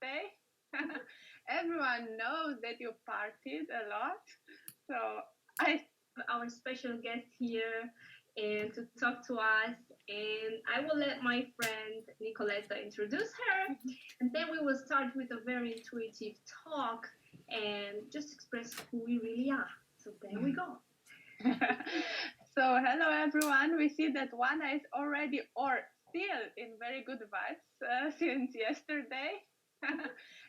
Day. Everyone knows that you partied a lot. So I our special guest here and to talk to us. And I will let my friend Nicoletta introduce her. And then we will start with a very intuitive talk and just express who we really are. So there we go. So hello everyone. We see that Oana is already or still in very good vibes since yesterday.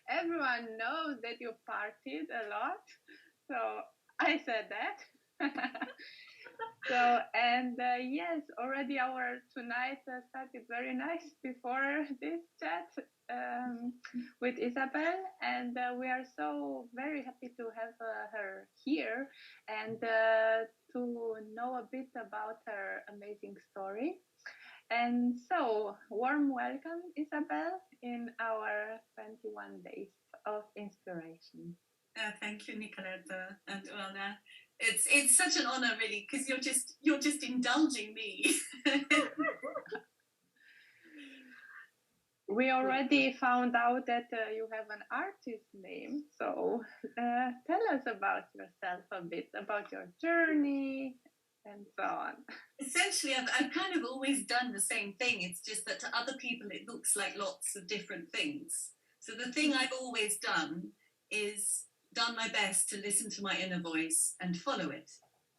Everyone knows that you partied a lot. So I said that. So, and yes, already our tonight started very nice before this chat with Isabel, and we are so very happy to have her here and to know a bit about her amazing story. And so, warm welcome, Isabel, in our 21 days of inspiration. Thank you, Nicoletta and Oana. It's such an honor, really, because you're just indulging me. We already found out that you have an artist name, so tell us about yourself a bit, about your journey, and so on. Essentially, I've kind of always done the same thing. It's just that to other people, it looks like lots of different things. So the thing I've always done is done my best to listen to my inner voice and follow it.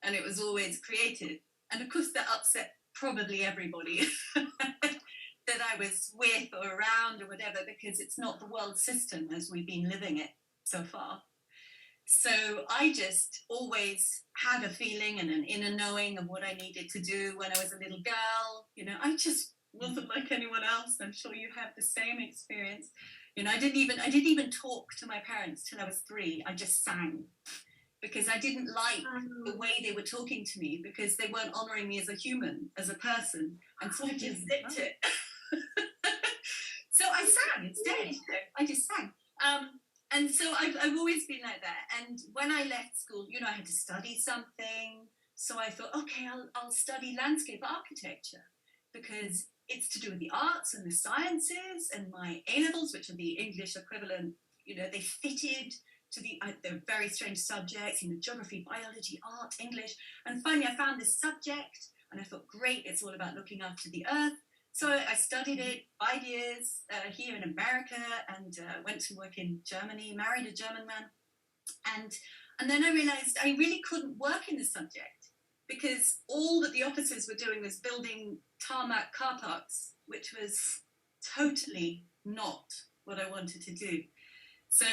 And it was always creative. And of course, that upset probably everybody that I was with or around or whatever, because it's not the world system as we've been living it so far. So I just always had a feeling and an inner knowing of what I needed to do when I was a little girl. You know, I just wasn't like anyone else. I'm sure you have the same experience. You know, I didn't even talk to my parents till I was 3. I just sang because I didn't like the way they were talking to me because they weren't honoring me as a human, as a person. And so I just zipped it. So I sang instead. I just sang. And so I've always been like that. And when I left school, you know, I had to study something. So I thought, okay, I'll study landscape architecture because it's to do with the arts and the sciences, and my A-levels, which are the English equivalent, you know, they fitted to the very strange subjects, you know, geography, biology, art, English. And finally I found this subject and I thought, great, it's all about looking after the earth. So I studied it 5 years here in America and went to work in Germany, married a German man. And then I realized I really couldn't work in the subject because all that the officers were doing was building tarmac car parks, which was totally not what I wanted to do. So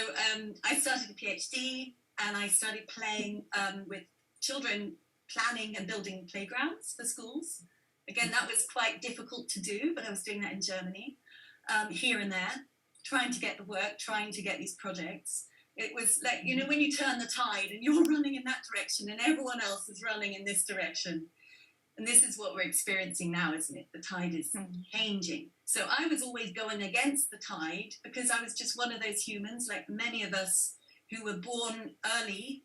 I started a PhD and I started playing with children, planning and building playgrounds for schools. Again, that was quite difficult to do, but I was doing that in Germany, here and there, trying to get the work, trying to get these projects. It was like, you know, when you turn the tide and you're running in that direction and everyone else is running in this direction. And this is what we're experiencing now, isn't it? The tide is changing. So I was always going against the tide because I was just one of those humans, like many of us who were born early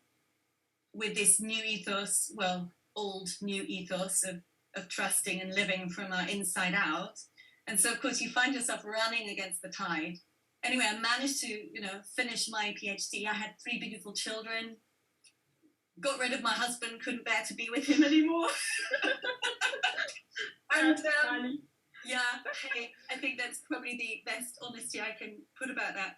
with this new ethos, well, old new ethos of trusting and living from our inside out. And so, of course, you find yourself running against the tide. Anyway, I managed to, you know, finish my PhD. I had 3 beautiful children, got rid of my husband, couldn't bear to be with him anymore. And yeah, hey, I think that's probably the best honesty I can put about that.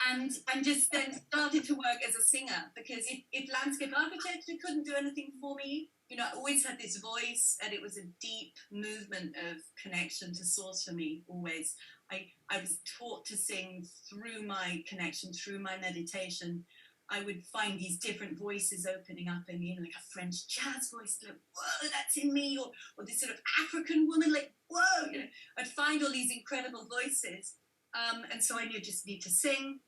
And just then started to work as a singer because if landscape architecture couldn't do anything for me, you know, I always had this voice and it was a deep movement of connection to source for me, always. I was taught to sing through my connection, through my meditation. I would find these different voices opening up in me, you know, like a French jazz voice, like, whoa, that's in me, or this sort of African woman, like, whoa, you know. I'd find all these incredible voices. And so I knew just need to sing.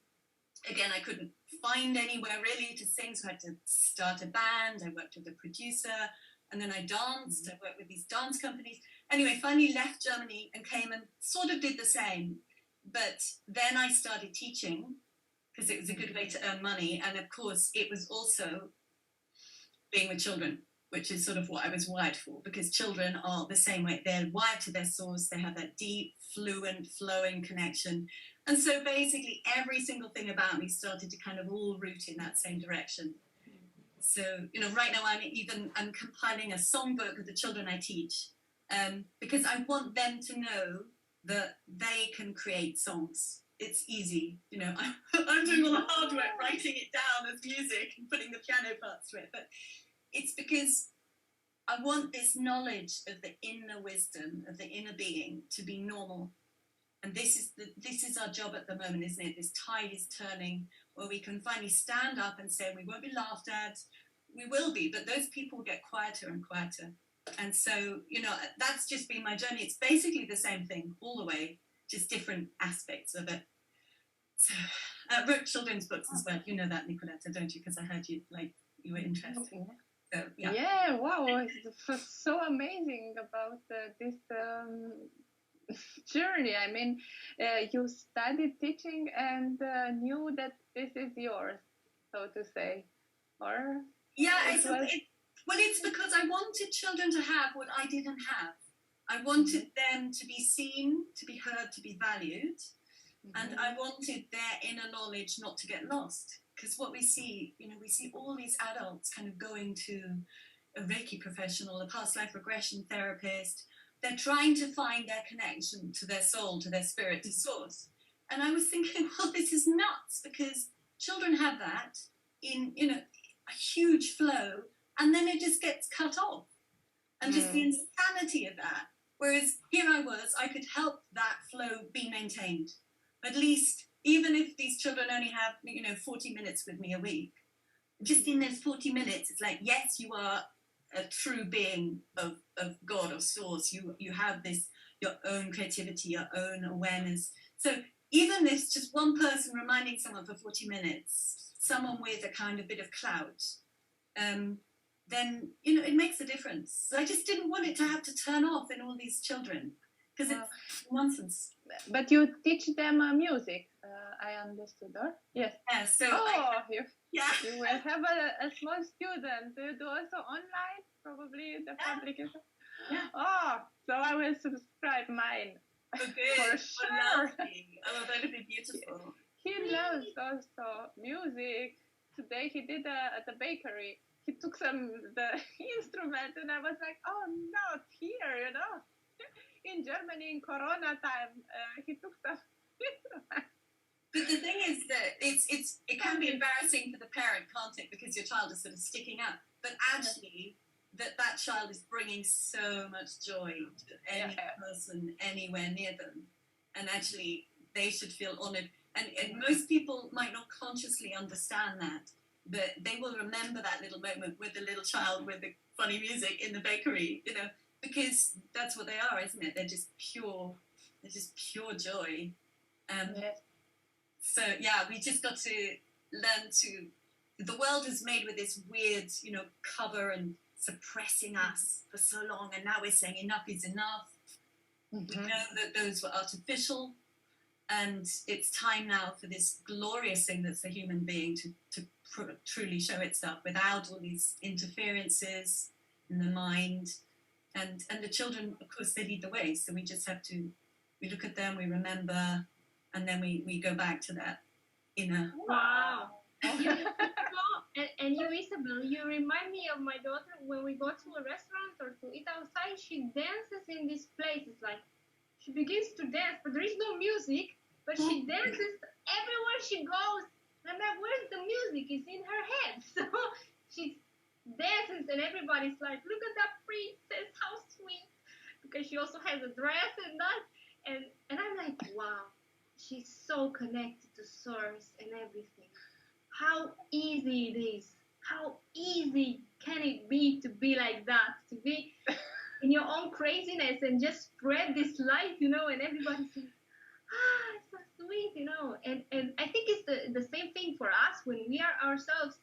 Again, I couldn't find anywhere really to sing, so I had to start a band. I worked with a producer, and then I danced. I worked with these dance companies. Anyway, finally left Germany and came and sort of did the same. But then I started teaching because it was a good way to earn money. And of course, it was also being with children, which is sort of what I was wired for, because children are the same way. They're wired to their source. They have that deep, fluent, flowing connection. And so basically every single thing about me started to kind of all root in that same direction. So, you know, right now I'm compiling a songbook of the children I teach, because I want them to know that they can create songs. It's easy, you know, I'm doing all the hard work, writing it down as music and putting the piano parts to it, but it's because I want this knowledge of the inner wisdom, of the inner being, to be normal. And this is our job at the moment, isn't it? This tide is turning where we can finally stand up and say we won't be laughed at. We will be, but those people get quieter and quieter. And so, you know, that's just been my journey. It's basically the same thing all the way, just different aspects of it. So I wrote children's books as well. You know that, Nicoletta, don't you? Because I heard you were interested. So, yeah. Yeah, wow, it was so amazing about this journey. I mean, you studied teaching and knew that this is yours, so to say, or it's because I wanted children to have what I didn't have. I wanted them to be seen, to be heard, to be valued, and I wanted their inner knowledge not to get lost. Because what we see, you know, we see all these adults kind of going to a Reiki professional, a past life regression therapist. They're trying to find their connection to their soul, to their spirit, to source. And I was thinking, well, this is nuts, because children have that in, you know, a huge flow, and then it just gets cut off. And just the insanity of that. Whereas here I could help that flow be maintained. At least, even if these children only have, you know, 40 minutes with me a week, just in those 40 minutes, it's like, yes, you are a true being of God or source. You have this, your own creativity, your own awareness. So even if it's just one person reminding someone for 40 minutes, someone with a kind of bit of clout, then, you know, it makes a difference. So I just didn't want it to have to turn off in all these children, because it's nonsense. But you teach them music, I understood, or? Yes. Yeah, so you will have a small student. Do you do also online, probably the publication? Yeah. Oh, so I will subscribe mine. Okay. For sure. Oh, that would be beautiful. He loves also music. Today he did at the bakery. He took the instrument, and I was like, oh, not here, you know. In Germany, in Corona time, he took some instrument. But the thing is that it can be embarrassing for the parent, can't it? Because your child is sort of sticking out. But actually, that child is bringing so much joy to any person anywhere near them. And actually, they should feel honoured. And most people might not consciously understand that, but they will remember that little moment with the little child with the funny music in the bakery, you know, because that's what they are, isn't it? They're just pure joy. So, yeah, we just got to learn to... The world is made with this weird, you know, cover and suppressing us for so long, and now we're saying enough is enough. We know that those were artificial, and it's time now for this glorious thing that's a human being to truly show itself without all these interferences in the mind. And the children, of course, they lead the way, so we just have to... We look at them, we remember, and then we go back to that inner... Wow. And you, Isabel, you remind me of my daughter when we go to a restaurant or to eat outside. She dances in these places, like she begins to dance, but there is no music, but she dances everywhere she goes. And I'm like, where's the music? It's in her head. So she dances, and everybody's like, look at that princess, how sweet, because she also has a dress and that. And I'm like, wow, she's so connected to source and everything. How easy it is. How easy can it be to be like that? To be in your own craziness and just spread this light, you know, and everybody's like, it's so sweet, you know. And I think it's the same thing for us when we are ourselves.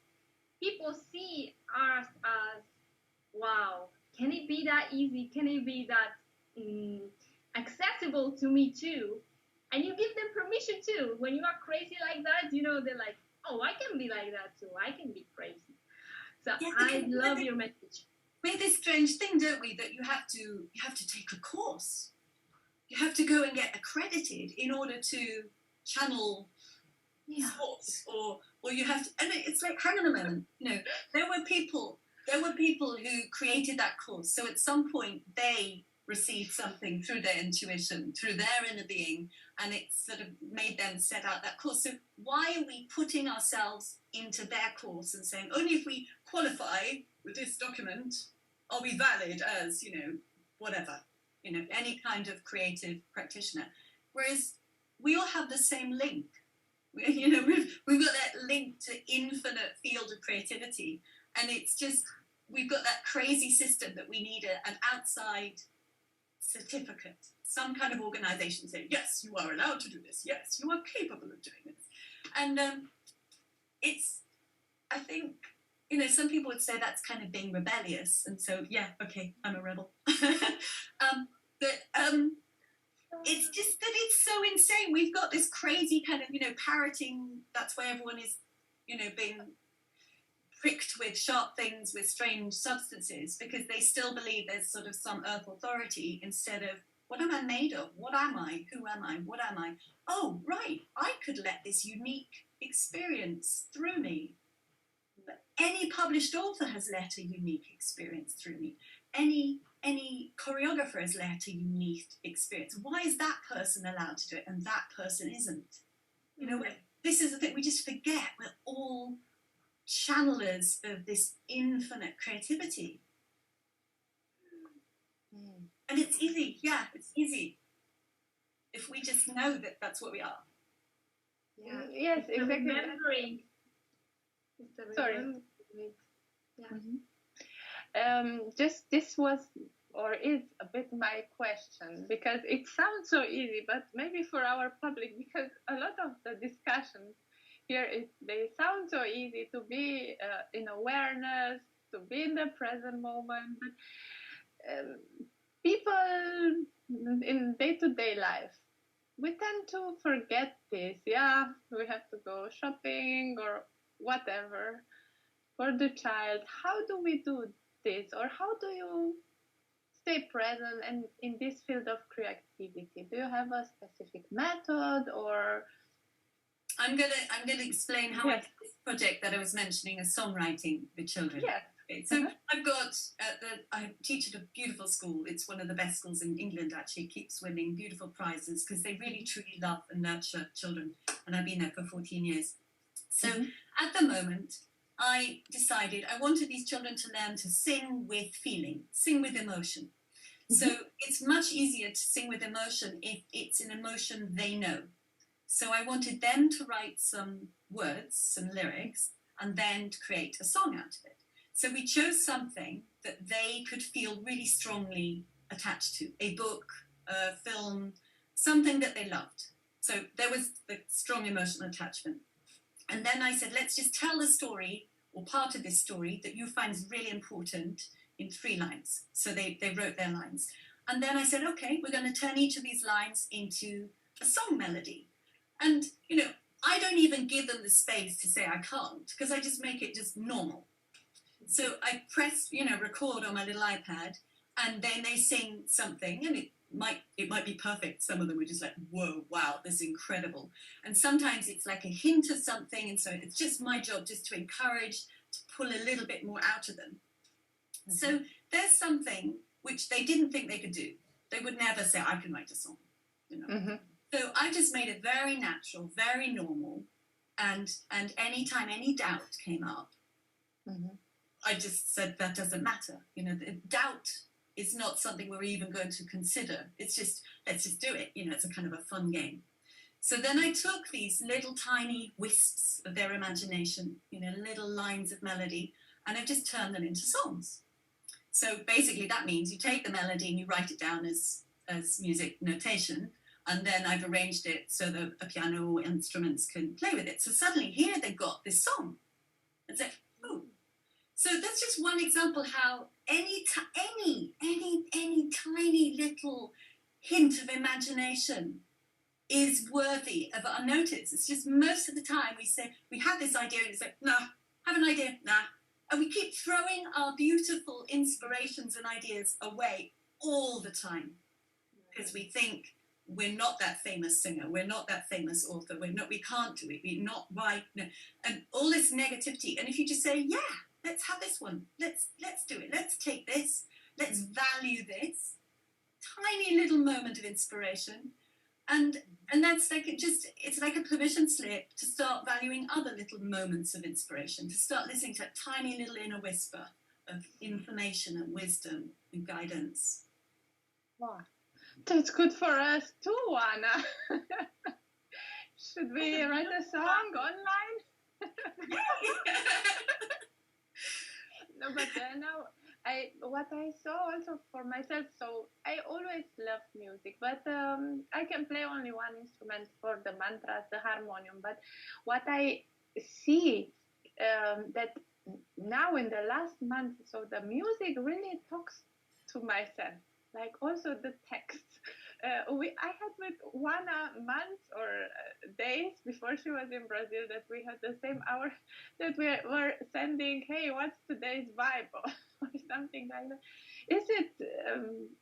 People see us as, wow, can it be that easy? Can it be that accessible to me too? And you give them permission too. When you are crazy like that, you know, they're like, oh, I can be like that too. I can be crazy. So yeah, I love your message. We have this strange thing, don't we, that you have to take a course. You have to go and get accredited in order to channel thoughts, or you have to, and it's like, hang on a moment, you know, there were people who created that course, so at some point they received something through their intuition, through their inner being, and it sort of made them set out that course. So why are we putting ourselves into their course and saying only if we qualify with this document are we valid as, you know, whatever, you know, any kind of creative practitioner, whereas we all have the same link. You know, we've got that link to infinite field of creativity, and it's just, we've got that crazy system that we need an outside certificate, some kind of organization saying, yes, you are allowed to do this, yes, you are capable of doing this. And it's, I think, you know, some people would say that's kind of being rebellious, and so, yeah, okay, I'm a rebel. It's just that it's so insane. We've got this crazy kind of, you know, parroting, that's why everyone is, you know, being pricked with sharp things with strange substances, because they still believe there's sort of some earth authority, instead of, what am I made of? What am I? Who am I? What am I? Oh, right, I could let this unique experience through me. Any published author has let a unique experience through me. Any choreographer has let a unique experience. Why is that person allowed to do it and that person isn't? You know, this is the thing, we just forget we're all channelers of this infinite creativity. And it's easy, it's easy. If we just know that that's what we are. Yeah. Yes, exactly. Remembering. Sorry. Yeah. Just this was or is a bit my question, because it sounds so easy, but maybe for our public, because a lot of the discussions here they sound so easy to be in awareness, to be in the present moment, but people in day-to-day life, we tend to forget this. Yeah, we have to go shopping or whatever for the child. How do we do this, or how do you stay present and in this field of creativity? Do you have a specific method, or? I'm gonna explain how I did this project that I was mentioning, as songwriting with children. Yes. Okay, so I've got I teach at a beautiful school. It's one of the best schools in England, actually. It keeps winning beautiful prizes because they really truly love and nurture children, and I've been there for 14 years. So at the moment, I decided I wanted these children to learn to sing with feeling, sing with emotion. So it's much easier to sing with emotion if it's an emotion they know. So I wanted them to write some words, some lyrics, and then to create a song out of it. So we chose something that they could feel really strongly attached to, a book, a film, something that they loved. So there was the strong emotional attachment. And then I said, let's just tell the story, or part of this story, that you find is really important in 3 lines. So they wrote their lines. And then I said, okay, we're going to turn each of these lines into a song melody. And, you know, I don't even give them the space to say I can't, because I just make it just normal. So I press, you know, record on my little iPad, and then they sing something, and it might be perfect. Some of them were just like, whoa, wow, this is incredible. And sometimes it's like a hint of something, and so it's just my job just to encourage, to pull a little bit more out of them. So there's something which they didn't think they could do. They would never say, I can write a song, you know. So I just made it very natural, very normal, and anytime any doubt came up, I just said, that doesn't matter. You know, the doubt is not something we're even going to consider. It's just, let's just do it. You know, it's a kind of a fun game. So then I took these little tiny wisps of their imagination, you know, little lines of melody, and I've just turned them into songs. So basically that means you take the melody and you write it down as music notation, and then I've arranged it so that a piano or instruments can play with it. So suddenly here they've got this song. It's like, oh. So that's just one example how any tiny little hint of imagination is worthy of our notice. It's just most of the time we say, we have this idea and it's like, nah, have an idea, nah. And we keep throwing our beautiful inspirations and ideas away all the time because we think we're not that famous singer, we're not that famous author, we can't do it, we're not right, no. And all this negativity. And if you just say, yeah, let's have this one, let's do it, let's take this, let's value this tiny little moment of inspiration, and that's like it's like a permission slip to start valuing other little moments of inspiration, to start listening to that tiny little inner whisper of information and wisdom and guidance. Wow. That's good for us too, Oana. Should we write a song online? No, but now what I saw also for myself. So I always loved music, but I can play only one instrument for the mantras, the harmonium. But what I see that now in the last month, so the music really talks to myself. Like also the text. I had with Oana months or days before she was in Brazil that we had the same hour that we were sending, hey, what's today's vibe or something like that. Is it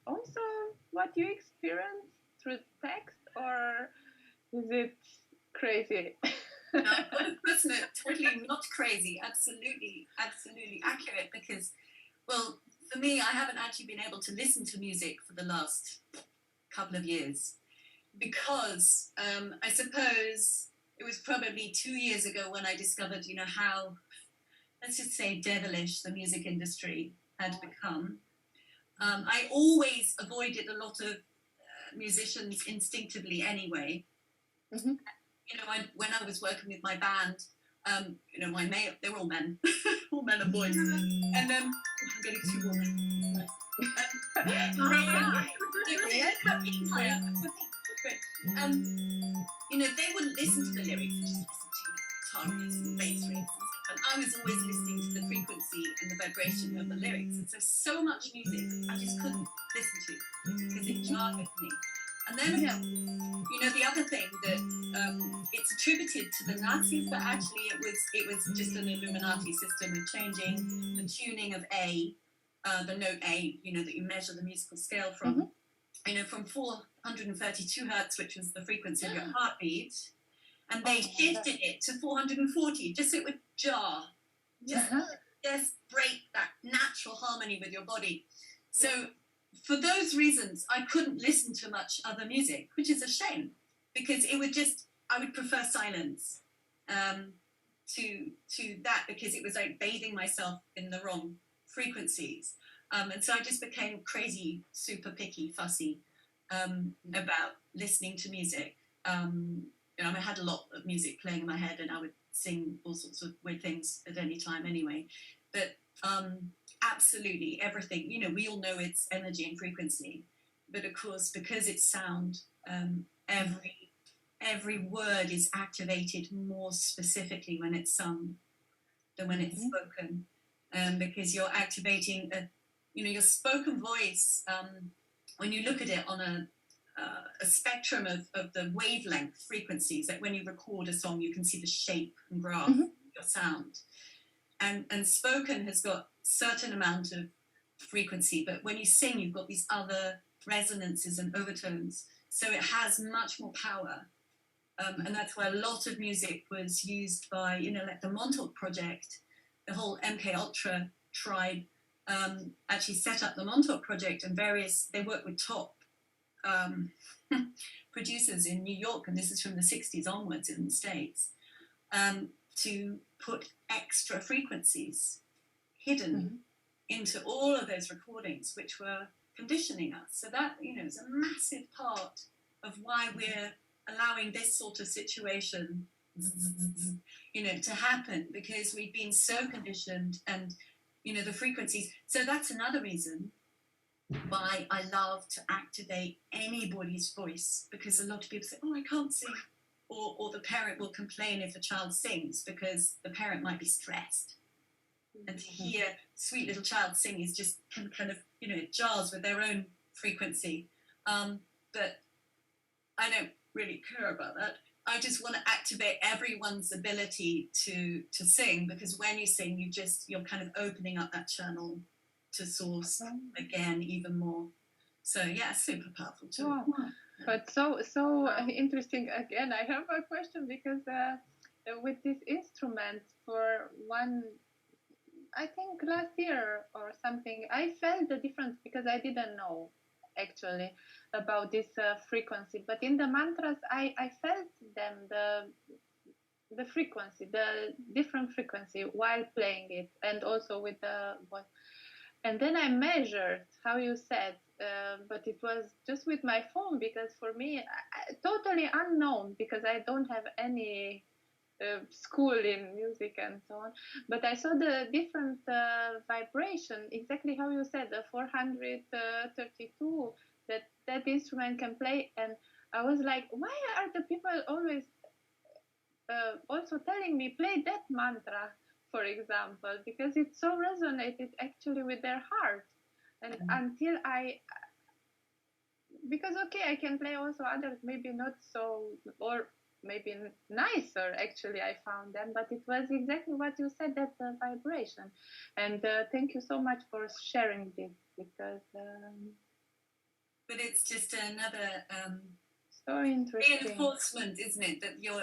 also what you experience through text, or is it crazy? No, totally not crazy. Absolutely accurate, because, well, for me, I haven't actually been able to listen to music for the last couple of years, because I suppose it was probably 2 years ago when I discovered, how, let's just say, devilish the music industry had become. I always avoided a lot of musicians instinctively anyway. Mm-hmm. When I was working with my band, my male, they were all men, all men and boys. And I'm getting too warm. They wouldn't listen to the lyrics, just listen to guitar and bass riffs. And I was always listening to the frequency and the vibration of the lyrics. And so much music I just couldn't listen to because it jarred with me. And then, the other thing that it's attributed to the Nazis, but actually it was just an Illuminati system of changing the tuning of A, the note A, that you measure the musical scale from, from 432 hertz, which was the frequency of your heartbeat, and they shifted it to 440, just so it would jar, just break that natural harmony with your body. So for those reasons, I couldn't listen to much other music, which is a shame, because I would prefer silence to that, because it was like bathing myself in the wrong frequencies. And so I just became crazy, super picky, fussy about listening to music. I had a lot of music playing in my head, and I would sing all sorts of weird things at any time anyway. But absolutely everything, we all know it's energy and frequency, but of course, because it's sound, every word is activated more specifically when it's sung than when it's spoken, because you're activating your spoken voice. When you look at it on a spectrum of the wavelength frequencies, like when you record a song, you can see the shape and graph of your sound, and spoken has got certain amount of frequency, but when you sing, you've got these other resonances and overtones, so it has much more power. And that's why a lot of music was used by, like the Montauk Project, the whole MK Ultra tribe actually set up the Montauk Project, and they work with top producers in New York, and this is from the 60s onwards in the States, to put extra frequencies hidden into all of those recordings, which were conditioning us. So that, is a massive part of why we're allowing this sort of situation, to happen, because we've been so conditioned, and, the frequencies. So that's another reason why I love to activate anybody's voice, because a lot of people say, oh, I can't sing. Or the parent will complain if a child sings, because the parent might be stressed. And to hear sweet little child sing is just kind of, it jars with their own frequency. But I don't really care about that. I just want to activate everyone's ability to sing, because when you sing, you're kind of opening up that channel to source again even more. So yeah, super powerful too. Wow. But so interesting. Again, I have a question because with this instrument for one, I think last year or something, I felt the difference because I didn't know actually about this frequency. But in the mantras, I felt them, the frequency, the different frequency while playing it, and also with the voice. And then I measured how you said, but it was just with my phone because for me, totally unknown because I don't have any school in music and so on. But I saw the different vibration, exactly how you said, the 432 that instrument can play. And I was like, why are the people always also telling me play that mantra, for example, because it so resonated actually with their heart. And until because okay, I can play also others, maybe not so, or maybe nicer actually I found them, but it was exactly what you said, that vibration. And thank you so much for sharing this, because but it's just another so interesting reinforcement, isn't it, that your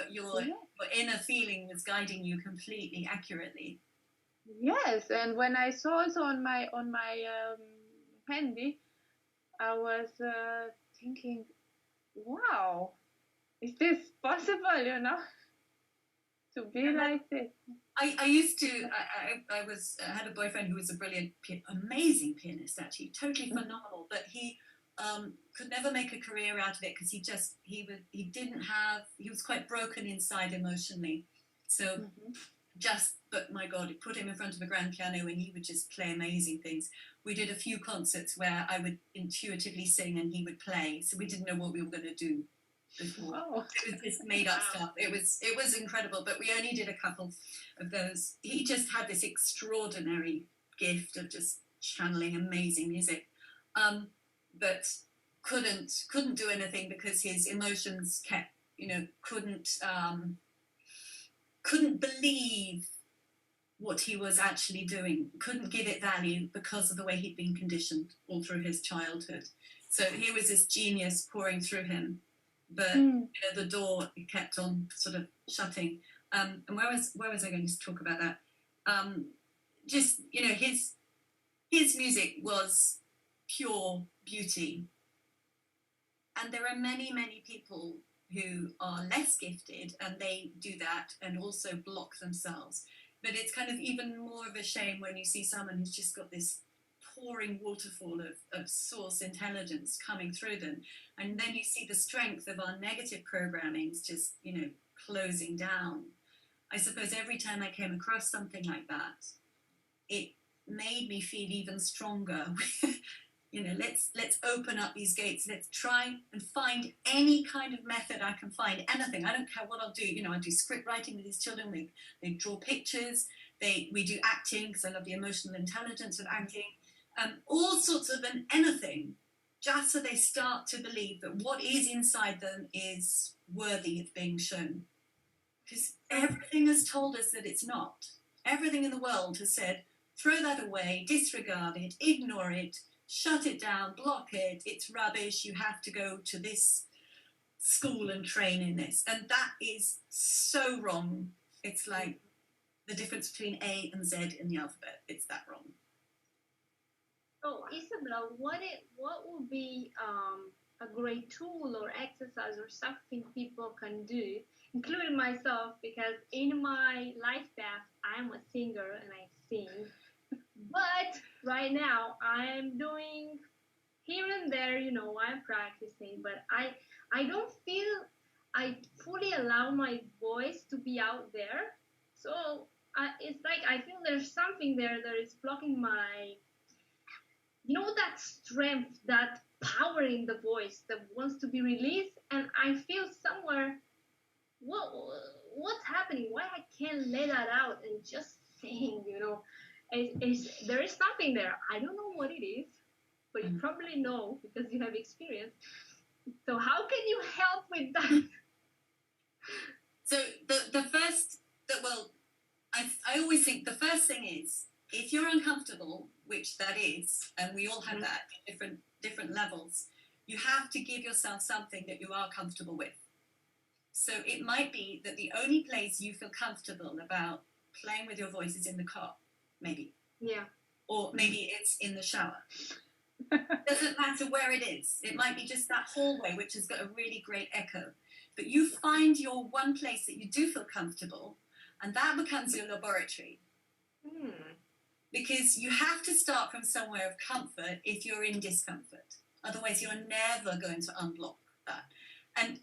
inner feeling was guiding you completely accurately. Yes, and when I saw also on my handy, I was thinking, wow, is this possible, to be like this? I used to, I had a boyfriend who was a brilliant, amazing pianist, actually, totally phenomenal, but he could never make a career out of it because he was quite broken inside emotionally. So but my God, it put him in front of a grand piano and he would just play amazing things. We did a few concerts where I would intuitively sing and he would play, so we didn't know what we were going to do before. Oh. It was just made up stuff. It was incredible, but we only did a couple of those. He just had this extraordinary gift of just channeling amazing music, but couldn't do anything because his emotions kept, couldn't believe what he was actually doing, couldn't give it value because of the way he'd been conditioned all through his childhood. So here was this genius pouring through him, but the door kept on sort of shutting. And where was I going to talk about that? Just, his music was pure beauty. And there are many, many people who are less gifted and they do that and also block themselves. But it's kind of even more of a shame when you see someone who's just got this pouring waterfall of source intelligence coming through them. And then you see the strength of our negative programmings just, closing down. I suppose every time I came across something like that, it made me feel even stronger. Let's open up these gates. Let's try and find any kind of method I can find, anything. I don't care what I'll do. I do script writing with these children. They draw pictures. We do acting because I love the emotional intelligence of acting. All sorts of anything, just so they start to believe that what is inside them is worthy of being shown. Because everything has told us that it's not. Everything in the world has said, throw that away, disregard it, ignore it, shut it down, block it, it's rubbish, you have to go to this school and train in this. And that is so wrong. It's like the difference between A and Z in the alphabet. It's that wrong. So, Isabel, what would be a great tool or exercise or something people can do, including myself, because in my life path, I'm a singer and I sing. But right now, I'm doing here and there, I'm practicing, but I don't feel I fully allow my voice to be out there. So it's like I feel there's something there that is blocking my, that strength, that power in the voice that wants to be released. And I feel somewhere, what's happening? Why I can't let that out and just sing, there is something there. I don't know what it is, but you probably know because you have experience. So how can you help with that? So I always think the first thing is, if you're uncomfortable, which that is, and we all have that at different levels, you have to give yourself something that you are comfortable with. So it might be that the only place you feel comfortable about playing with your voice is in the car, maybe. Yeah. Or maybe it's in the shower. Doesn't matter where it is. It might be just that hallway, which has got a really great echo. But you find your one place that you do feel comfortable, and that becomes your laboratory. Because you have to start from somewhere of comfort if you're in discomfort. Otherwise, you're never going to unblock that.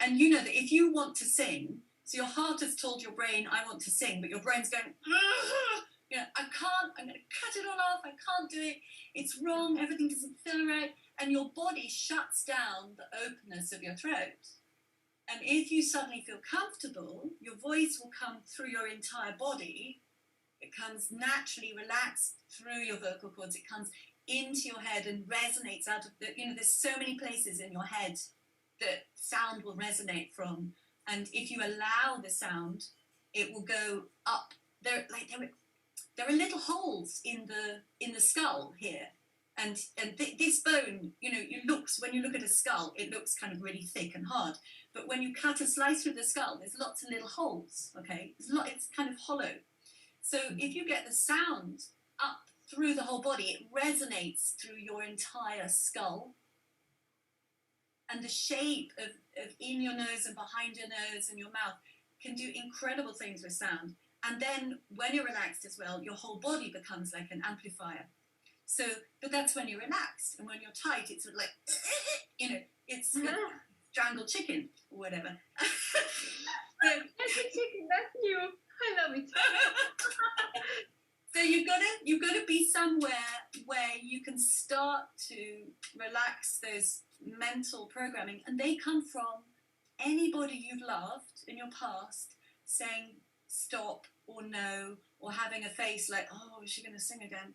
And you know that if you want to sing, so your heart has told your brain, I want to sing, but your brain's going, you know, I can't, I'm going to cut it all off, I can't do it, it's wrong, everything doesn't feel right, and your body shuts down the openness of your throat. And if you suddenly feel comfortable, your voice will come through your entire body. It comes naturally relaxed through your vocal cords. It comes into your head and resonates out of the, you know, there's so many places in your head that sound will resonate from. And if you allow the sound, it will go up. There are little holes in the skull here. And this bone, you know, when you look at a skull, it looks kind of really thick and hard. But when you cut a slice through the skull, there's lots of little holes, okay? It's kind of hollow. So if you get the sound up through the whole body, it resonates through your entire skull. And the shape of in your nose and behind your nose and your mouth can do incredible things with sound. And then when you're relaxed as well, your whole body becomes like an amplifier. So, but that's when you're relaxed. And when you're tight, it's sort of like, you know, it's strangled chicken or whatever. That's a chicken, that's new. I love it. So you've got to be somewhere where you can start to relax those mental programming, and they come from anybody you've loved in your past saying stop or no, or having a face like, oh, is she going to sing again?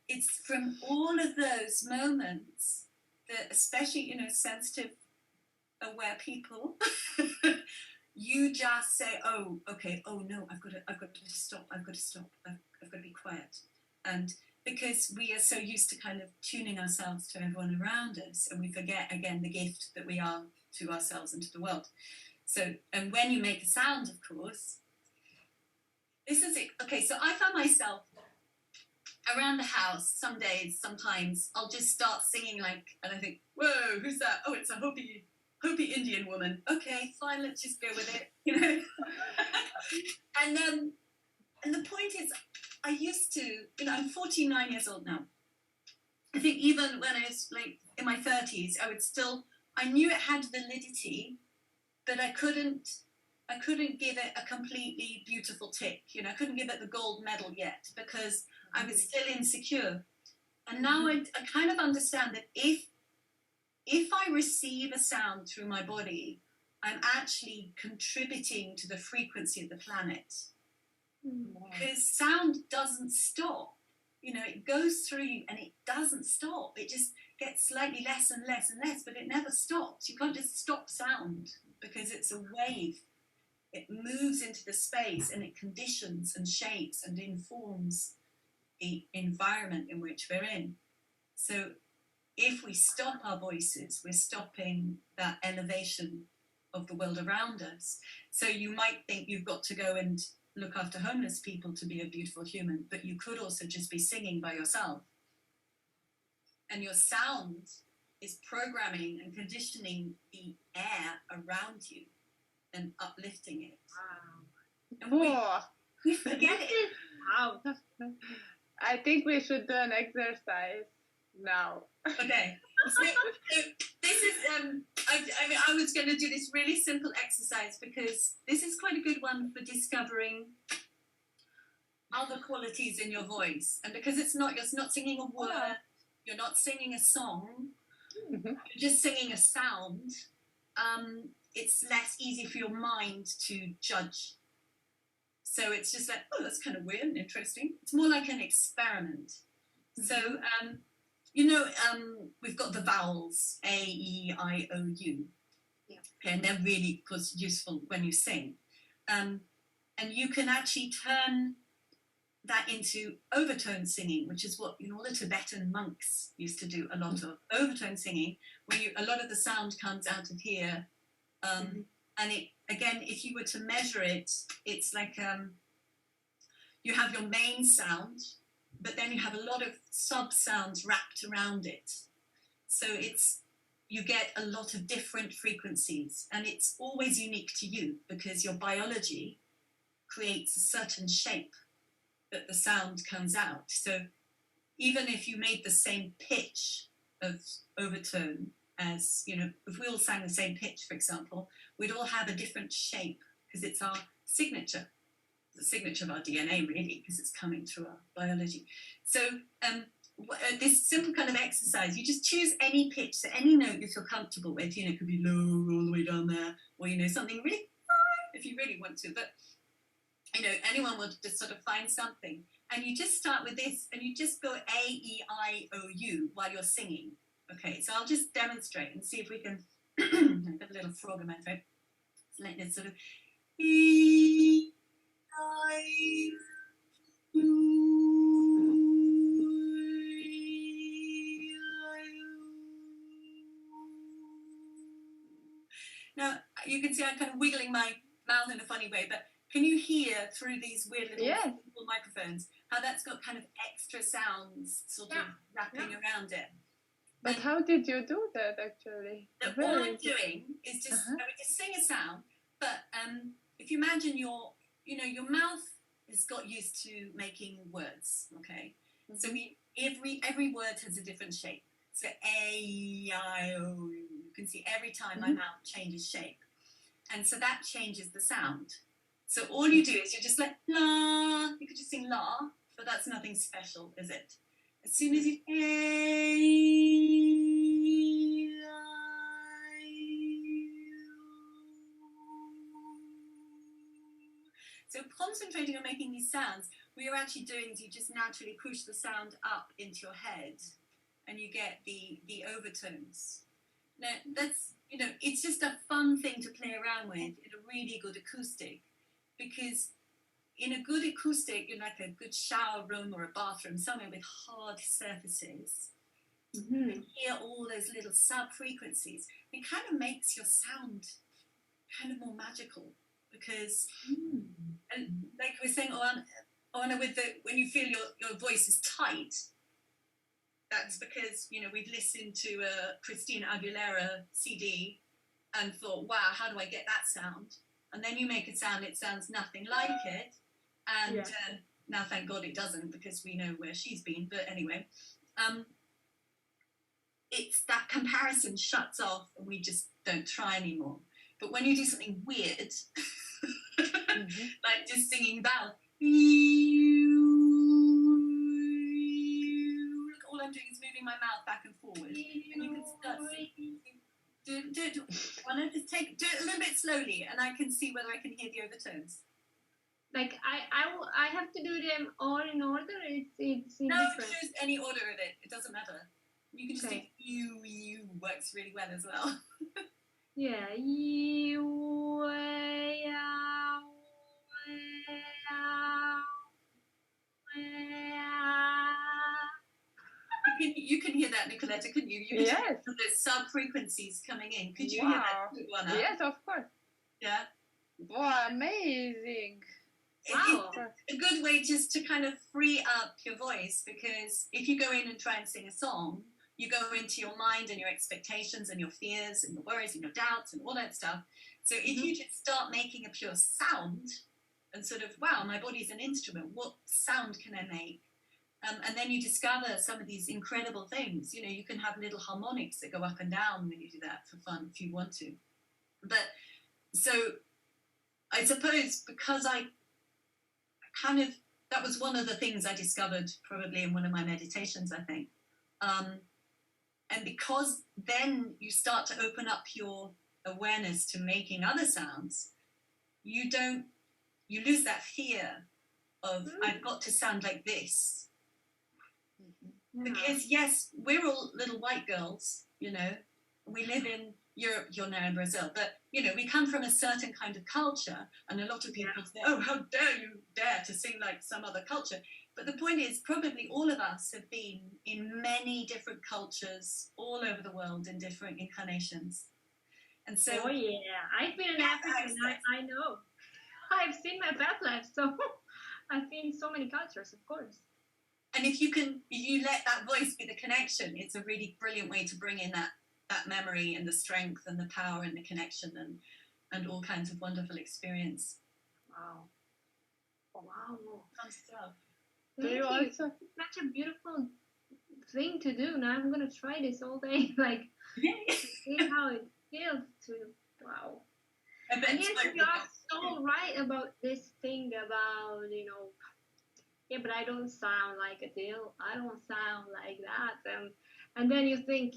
It's from all of those moments that, especially, you know, sensitive, aware people, you just say, oh, okay, oh no, I've got to stop, I've got to be quiet. And because we are so used to kind of tuning ourselves to everyone around us, and we forget, again, the gift that we are to ourselves and to the world. So, and when you make a sound, of course, this is it. Okay, so I found myself around the house some days, sometimes I'll just start singing like, and I think, whoa, who's that? Oh, it's a Hopi Indian woman. Okay, fine, let's just go with it, you know. And the point is, I used to, you know, I'm 49 years old now. I think even when I was like in my 30s, I knew it had validity, but I couldn't give it a completely beautiful tick. You know, I couldn't give it the gold medal yet because I was still insecure. And now I kind of understand that if I receive a sound through my body, I'm actually contributing to the frequency of the planet. Because sound doesn't stop. You know, it goes through you and it doesn't stop. It just gets slightly less and less and less, but it never stops. You can't just stop sound because it's a wave. It moves into the space and it conditions and shapes and informs the environment in which we're in. So if we stop our voices, we're stopping that elevation of the world around us. So you might think you've got to go and look after homeless people to be a beautiful human, but you could also just be singing by yourself. And your sound is programming and conditioning the air around you and uplifting it. Wow. And we forget it. Wow. I think we should do an exercise now. Okay. So this is, I was going to do this really simple exercise because this is quite a good one for discovering other qualities in your voice. And because you're not singing a word, you're not singing a song, you're just singing a sound, it's less easy for your mind to judge. So it's just like, oh, that's kind of weird and interesting. It's more like an experiment. So, you know, we've got the vowels, A, E, I, O, U. Yeah. Okay, and they're really, of course, useful when you sing. And you can actually turn that into overtone singing, which is what all the Tibetan monks used to do a lot of overtone singing, where a lot of the sound comes out of here. And it, again, if you were to measure it, it's like you have your main sound, but then you have a lot of sub sounds wrapped around it. So you get a lot of different frequencies, and it's always unique to you because your biology creates a certain shape that the sound comes out. So even if you made the same pitch of overtone as, if we all sang the same pitch, for example, we'd all have a different shape because it's our signature, the signature of our DNA, really, because it's coming through our biology. So this simple kind of exercise, you just choose any pitch, so any note you feel comfortable with, it could be low all the way down there, or, something really high if you really want to, but, anyone will just sort of find something. And you just start with this, and you just go A, E, I, O, U while you're singing. Okay, so I'll just demonstrate and see if we can, I've got a little frog in my throat. So like this sort of E, I, U. Now, you can see I'm kind of wiggling my mouth in a funny way, but can you hear through these weird little microphones how that's got kind of extra sounds sort of wrapping around it? But how did you do that, actually? All I'm doing is just, I would just sing a sound, but if you imagine your mouth has got used to making words, okay? So every word has a different shape. So A, I, O, you can see every time my mouth changes shape. And so that changes the sound. So all you do is you're just like, la, you could just sing la, but that's nothing special, is it? As soon as you, A, I, so concentrating on making these sounds, what you're actually doing is you just naturally push the sound up into your head and you get the overtones. Now, that's, it's just a fun thing to play around with in a really good acoustic, because in a good acoustic, like a good shower room or a bathroom, somewhere with hard surfaces, you hear all those little sub-frequencies. It kind of makes your sound kind of more magical, because, and like we were saying, Oana, when you feel your voice is tight, that's because, we've listened to a Christina Aguilera CD and thought, wow, how do I get that sound? And then you make a sound, it sounds nothing like it. And now, thank God it doesn't, because we know where she's been. But anyway, it's that comparison shuts off and we just don't try anymore. But when you do something weird, like just singing vowels, all I'm doing is moving my mouth back and forward. And you can start singing. Do it a little bit slowly, and I can see whether I can hear the overtones. Like I have to do them all in order. It's in different. Choose any order of it. It doesn't matter. You can just think you works really well as well. Yeah. You can hear that, Nicoletta, couldn't you? You can hear the sub-frequencies coming in. Could you hear that, Oana? Yes, of course. Yeah? Wow, amazing. Wow. It's a good way just to kind of free up your voice, because if you go in and try and sing a song, you go into your mind and your expectations and your fears and your worries and your doubts and all that stuff. So if you just start making a pure sound and sort of, wow, my body's an instrument, what sound can I make? And then you discover some of these incredible things. You can have little harmonics that go up and down when you do that for fun if you want to. But so I suppose because I kind of, that was one of the things I discovered probably in one of my meditations, I think. And because then you start to open up your awareness to making other sounds, you lose that fear of, I've got to sound like this. Because yes, we're all little white girls, we live in you're now in Brazil, but you know, we come from a certain kind of culture, and a lot of people say, "Oh, how dare you dare to sing like some other culture?" But the point is, probably all of us have been in many different cultures all over the world in different incarnations. And so, oh yeah, I've been in Africa, and I know. I've seen my past life, so I've been in so many cultures, of course. And if you let that voice be the connection, it's a really brilliant way to bring in that memory and the strength and the power and the connection and all kinds of wonderful experience. Wow. Wow. Fun stuff. Thank you. It's such a beautiful thing to do. Now I'm gonna try this all day, like see how it feels to. Wow. And yes, you are so right about this thing about, you know, yeah, but I don't sound like Adele. I don't sound like that. And then you think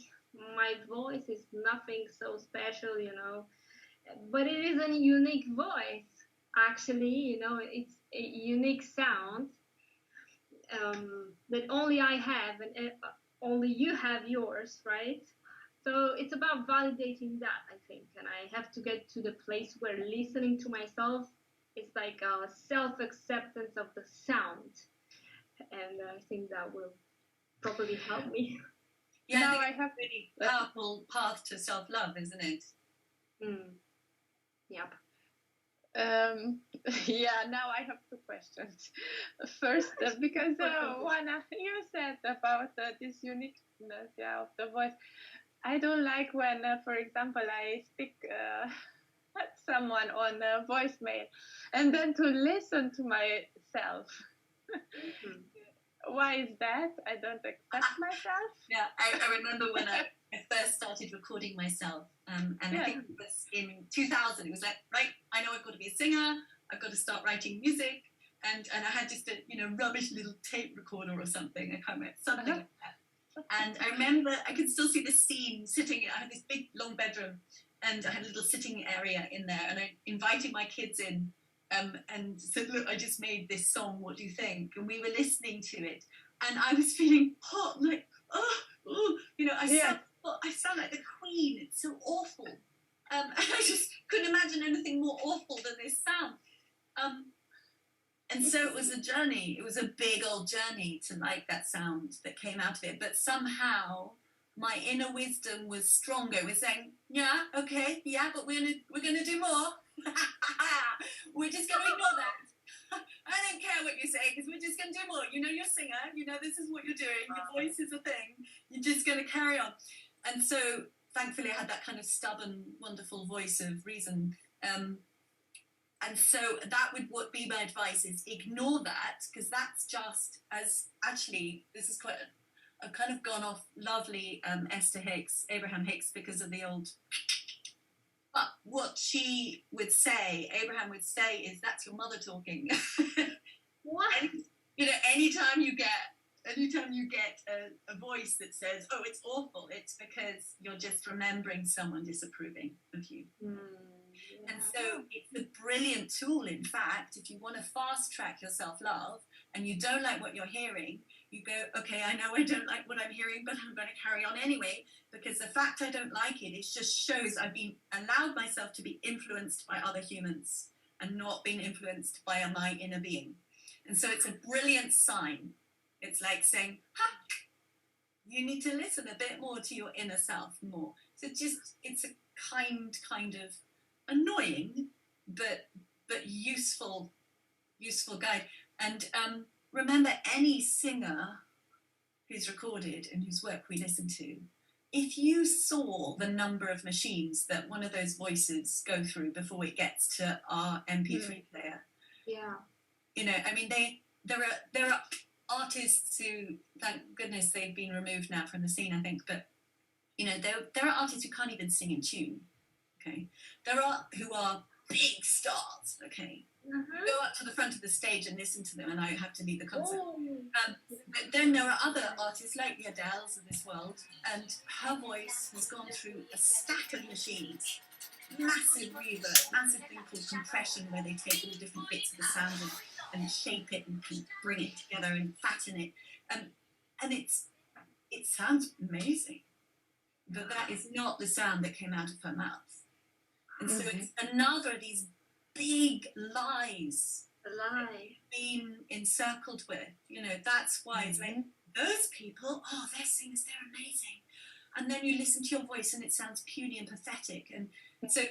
my voice is nothing so special, you know, but it is a unique voice. Actually, you know, it's a unique sound that only I have, and only you have yours, right? So it's about validating that, I think, and I have to get to the place where listening to myself is like a self-acceptance of the sound, and I think that will probably help me. Yeah, now I have a really powerful path to self-love, isn't it? Yep. Yeah, now I have two questions. First, because Oana, you said about this uniqueness, of the voice. I don't like when, for example, I speak at someone on voicemail and then to listen to myself. Why is that? I don't accept myself. Yeah, I remember when I first started recording myself, and I think it was in 2000. It was like, right, I know I've got to be a singer. I've got to start writing music, and I had just a rubbish little tape recorder or something. I can't remember, something like that. And I remember I could still see the scene sitting. I had this big long bedroom, and I had a little sitting area in there, and I invited my kids in. And said, look, I just made this song, what do you think? And we were listening to it, and I was feeling hot, like, I sound like the Queen, it's so awful. And I just couldn't imagine anything more awful than this sound. And so it was a journey, it was a big old journey to like that sound that came out of it, but somehow my inner wisdom was stronger. It was saying, yeah, okay, yeah, but we're gonna do more. We're just going to ignore that. I don't care what you say, because we're just going to do more. You know, you're a singer. You know, this is what you're doing. Your voice is a thing. You're just going to carry on. And so, thankfully, I had that kind of stubborn, wonderful voice of reason. And so that would be my advice, is ignore that, because that's just as, actually, this is quite, I've kind of gone off lovely Abraham Hicks, because of the old... But what she would say, Abraham would say, is that's your mother talking. What? And, anytime you get a voice that says, oh, it's awful, it's because you're just remembering someone disapproving of you. And so it's a brilliant tool, in fact, if you want to fast track your self-love and you don't like what you're hearing, you go, okay, I know I don't like what I'm hearing, but I'm going to carry on anyway, because the fact I don't like it just shows I've been allowed myself to be influenced by other humans and not being influenced by my inner being. And so it's a brilliant sign. It's like saying, you need to listen a bit more to your inner self more. So it's a kind of annoying, but useful guide. And remember, any singer who's recorded and whose work we listen to, if you saw the number of machines that one of those voices go through before it gets to our MP3 player, I mean, there are artists who, thank goodness, they've been removed now from the scene, I think, but there are artists who can't even sing in tune. Okay, there are who are big stars. Okay, go up to the front of the stage and listen to them, and I have to leave the concert. But then there are other artists like the Adeles of this world, and her voice has gone through a stack of machines, massive reverb, massive thing called compression, where they take all different bits of the sound and shape it and bring it together and fatten it, and it sounds amazing. but that is not the sound that came out of her mouth. And so it's another of these big lies being encircled with, you know. That's why it's like, those people, oh, their singers, they're amazing. And then you listen to your voice and it sounds puny and pathetic. And so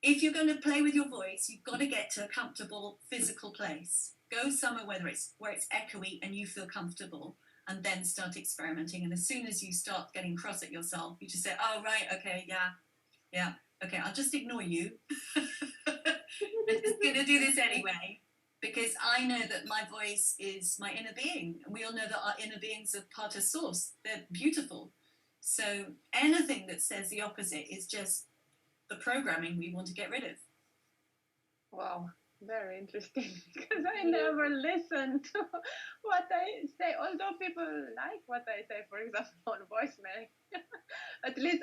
if you're going to play with your voice, you've got to get to a comfortable physical place. Go somewhere where it's echoey and you feel comfortable, and then start experimenting. And as soon as you start getting cross at yourself, you just say, oh, right, okay, yeah, okay, I'll just ignore you. I'm just going to do this anyway, because I know that my voice is my inner being. And we all know that our inner beings are part of source. They're beautiful. So anything that says the opposite is just the programming we want to get rid of. Wow, very interesting, because I never listen to what I say, although people like what I say, for example, on voicemail. At least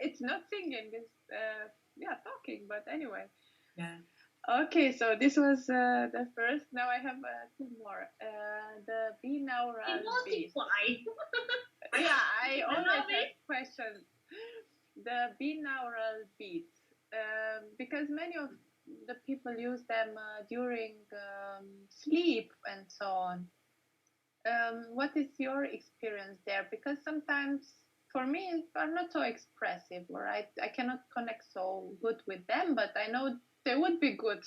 it's not singing, it's talking, but anyway. Yeah. Okay, so this was the first. Now I have two more. The binaural beat. Yeah, I always have questions. The binaural beats, because many of the people use them during sleep and so on. What is your experience there? Because sometimes, for me, are not so expressive, or I cannot connect so good with them, but I know they would be good.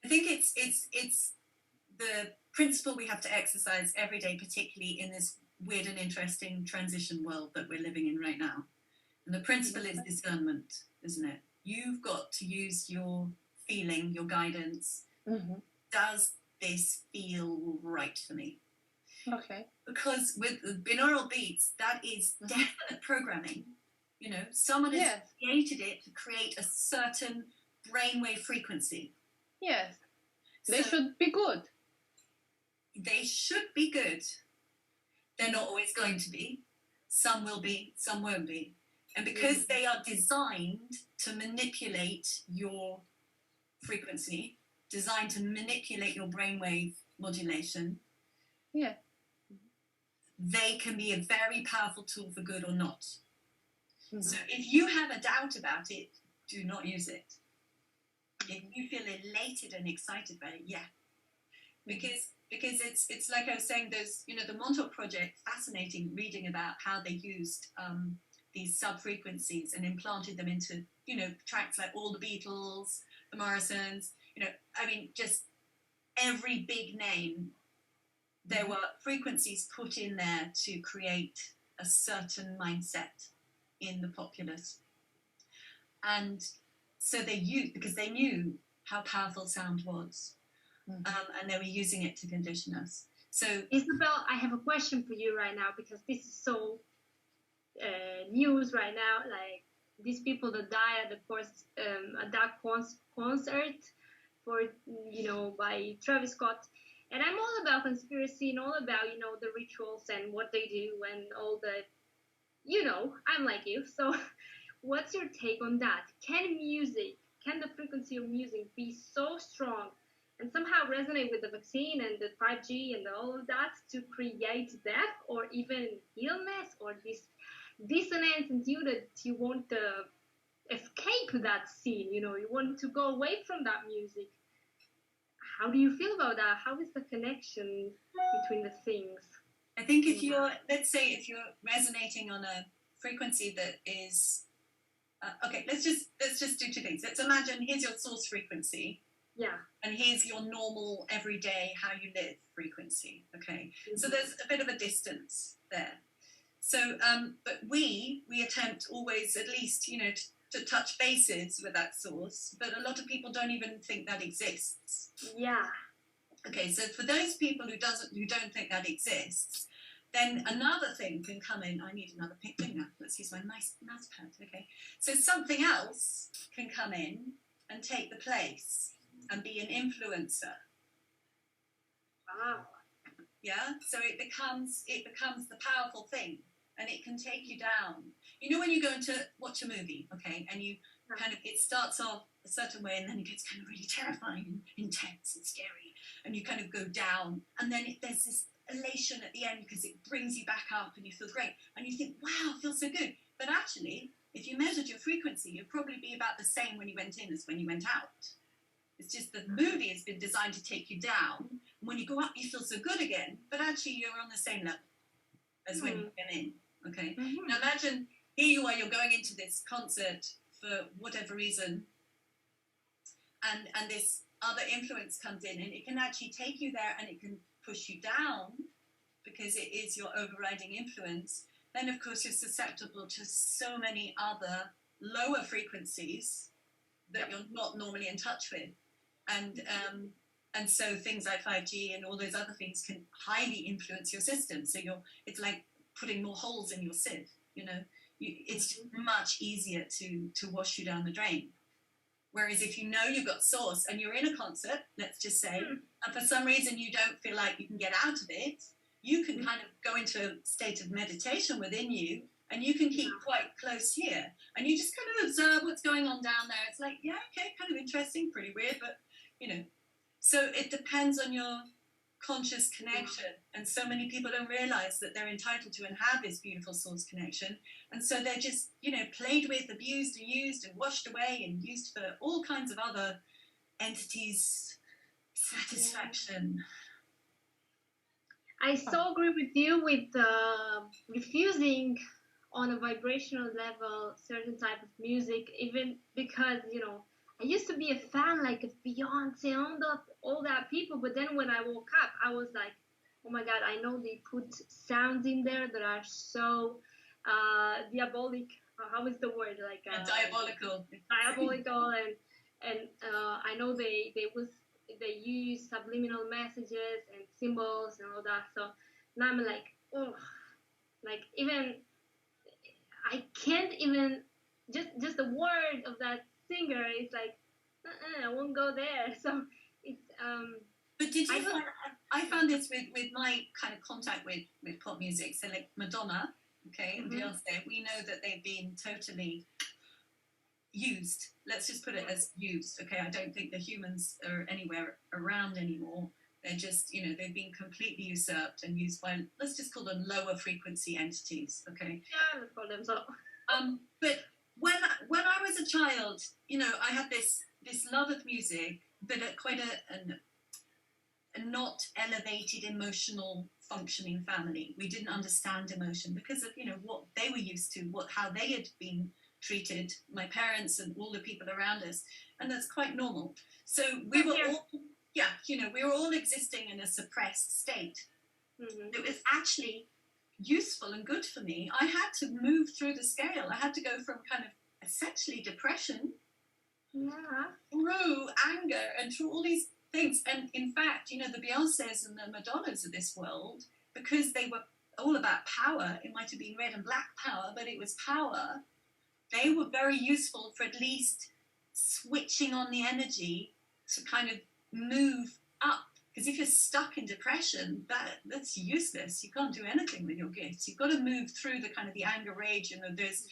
I think it's the principle we have to exercise every day, particularly in this weird and interesting transition world that we're living in right now. And the principle is discernment, isn't it? You've got to use your feeling, your guidance. Does this feel right for me? Okay. Because with binaural beats, that is definite programming. You know, someone has created it to create a certain brainwave frequency. Yes. They should be good. They should be good. They're not always going to be. Some will be, some won't be. And because they are designed to manipulate your frequency, designed to manipulate your brainwave modulation, they can be a very powerful tool for good or not. So if you have a doubt about it, do not use it. If you feel elated and excited about it, because it's like I was saying, those, you know, the Montauk Project, fascinating reading about how they used these sub-frequencies and implanted them into, you know, tracks like all the Beatles, the Morrisons, you know, I mean, just every big name, there were frequencies put in there to create a certain mindset in the populace. And so they used, because they knew how powerful sound was, and they were using it to condition us. So Isabel, I have a question for you right now, because this is so news right now. Like these people that die at that concert for, you know, by Travis Scott. And I'm all about conspiracy and all about, you know, the rituals and what they do and all the, you know, I'm like you. So what's your take on that? Can the frequency of music be so strong and somehow resonate with the vaccine and the 5G and all of that to create death or even illness or this dissonance in you that you want to escape that scene, you know, you want to go away from that music? How do you feel about that? How is the connection between the things? I think if you're, let's say, if you're resonating on a frequency that is, okay, let's just do two things. Let's imagine here's your source frequency. Yeah. And here's your normal, everyday, how you live frequency. Okay. So there's a bit of a distance there. So, but we attempt always, at least, you know, to touch bases with that source, but a lot of people don't even think that exists. Yeah. Okay, so for those people who don't think that exists, then another thing can come in. I need another pink thing now. Let's use my nice mouse pad. Okay, so something else can come in and take the place and be an influencer. Wow. Yeah, so it becomes the powerful thing. And it can take you down. You know, when you go to watch a movie, okay, and you kind of, it starts off a certain way and then it gets kind of really terrifying and intense and scary, and you kind of go down, and then there's this elation at the end because it brings you back up and you feel great. And you think, wow, it feels so good. But actually, if you measured your frequency, you'd probably be about the same when you went in as when you went out. It's just the movie has been designed to take you down. And when you go up, you feel so good again. But actually, you're on the same level as when you went in. Okay. Now imagine here you are, you're going into this concert for whatever reason, and this other influence comes in, and it can actually take you there and it can push you down because it is your overriding influence. Then of course you're susceptible to so many other lower frequencies that you're not normally in touch with, and so things like 5G and all those other things can highly influence your system. So it's like putting more holes in your sieve, you know. It's much easier to wash you down the drain. Whereas if you know you've got source and you're in a concert, let's just say, and for some reason you don't feel like you can get out of it, you can kind of go into a state of meditation within you, and you can keep quite close here. And you just kind of observe what's going on down there. It's like, yeah, okay, kind of interesting, pretty weird, but, you know. So it depends on your conscious connection, and so many people don't realize that they're entitled to and have this beautiful source connection, and so they're just, you know, played with, abused and used and washed away and used for all kinds of other entities' satisfaction. I so agree with you with refusing on a vibrational level certain type of music, even because, you know, I used to be a fan like of Beyonce and all that people, but then when I woke up, I was like, oh my God, I know they put sounds in there that are so diabolic. How is the word? Like diabolical. Diabolical, and I know they use subliminal messages and symbols and all that. So now I'm like, oh, like even I can't even just the word of that singer is like, I won't go there. So it's But did you find? I found this with my kind of contact with pop music. So like Madonna, okay, and Beyonce, we know that they've been totally used. Let's just put it as used. Okay, I don't think the humans are anywhere around anymore. They're just, you know, they've been completely usurped and used by, let's just call them lower frequency entities. Okay. Yeah, let's call them so. But when I was a child, you know, I had this love of music, but at quite a not elevated emotional functioning family. We didn't understand emotion because of, you know, what they were used to, how they had been treated, my parents and all the people around us, and that's quite normal. So we were all, you know, we were all existing in a suppressed state. It was actually useful and good for me. I had to move through the scale. I had to go from kind of essentially depression through anger and through all these things. And in fact, you know, the Beyoncés and the Madonnas of this world, because they were all about power, it might have been red and black power, but it was power. They were very useful for at least switching on the energy to kind of move up. Because if you're stuck in depression, that's useless. You can't do anything with your gifts. You've got to move through the kind of the anger, rage, and those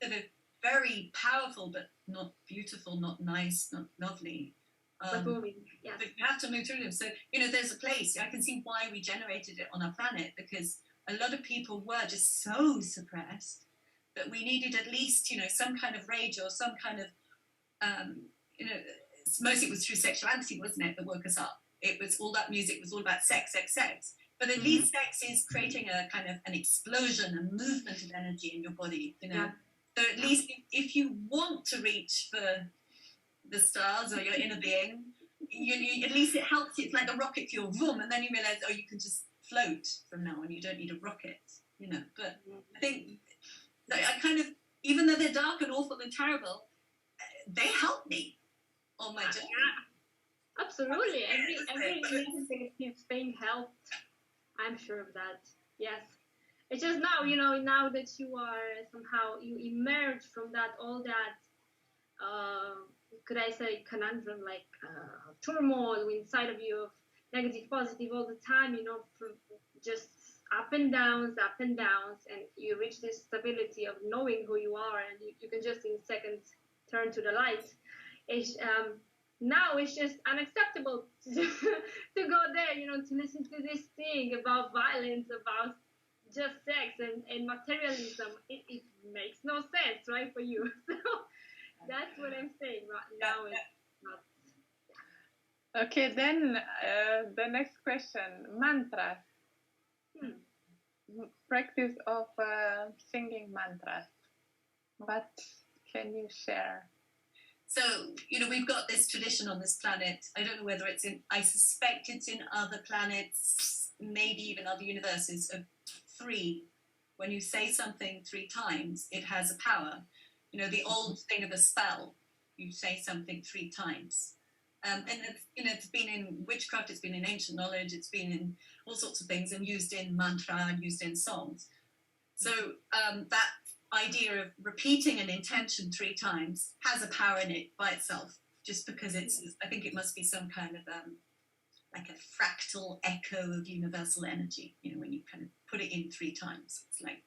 that are very powerful, but not beautiful, not nice, not lovely. But moving, But you have to move through them. So, you know, there's a place. I can see why we generated it on our planet, because a lot of people were just so suppressed that we needed at least, you know, some kind of rage or some kind of, you know, mostly it was through sexuality, wasn't it, that woke us up. It was all that music was all about sex. But at least sex is creating a kind of an explosion, a movement of energy in your body, you know. Yeah. So at least if you want to reach for the stars or your inner being, you at least it helps you. It's like a rocket fuel, boom, and then you realise, oh, you can just float from now on. You don't need a rocket, you know. But I think I kind of, even though they're dark and awful and terrible, they help me on my journey. Yeah, absolutely. Every negative thing helped. I'm sure of that. Yes. It's just now, you know, now that you are somehow, you emerge from that, all that, could I say conundrum, like turmoil inside of you, of negative, positive all the time, you know, from just up and downs, and you reach this stability of knowing who you are, and you can just in seconds turn to the light. It's, now it's just unacceptable to go there, to listen to this thing about violence, about just sex and materialism. It makes no sense, right, for you. So that's what I'm saying. Right now it's not. Okay, then the next question, mantras. Practice of singing mantras. What can you share? So, we've got this tradition on this planet. I don't know whether I suspect it's in other planets, maybe even other universes, of 3. When you say something 3 times, it has a power. The old thing of a spell, you say something 3 times. And it's been in witchcraft, it's been in ancient knowledge, it's been in all sorts of things, and used in mantra, used in songs. So that idea of repeating an intention 3 times has a power in it by itself, just because I think it must be some kind of like a fractal echo of universal energy, when you kind of put it in 3 times. It's like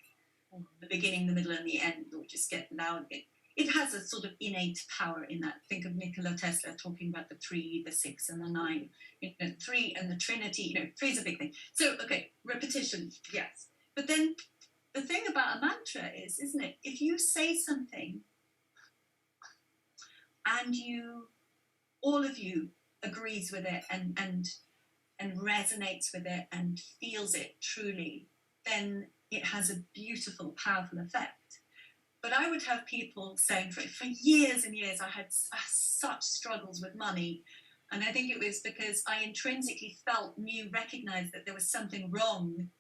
the beginning, the middle, and the end, or just get loud. It has a sort of innate power in that. Think of Nikola Tesla talking about the 3, the 6, and the 9. 3 and the Trinity. 3 is a big thing. So, okay, repetition, yes. But then the thing about a mantra is, isn't it, if you say something and all of you agrees with it and resonates with it and feels it truly, then it has a beautiful, powerful effect. But I would have people saying for years and years, I had such struggles with money. And I think it was because I intrinsically recognized that there was something wrong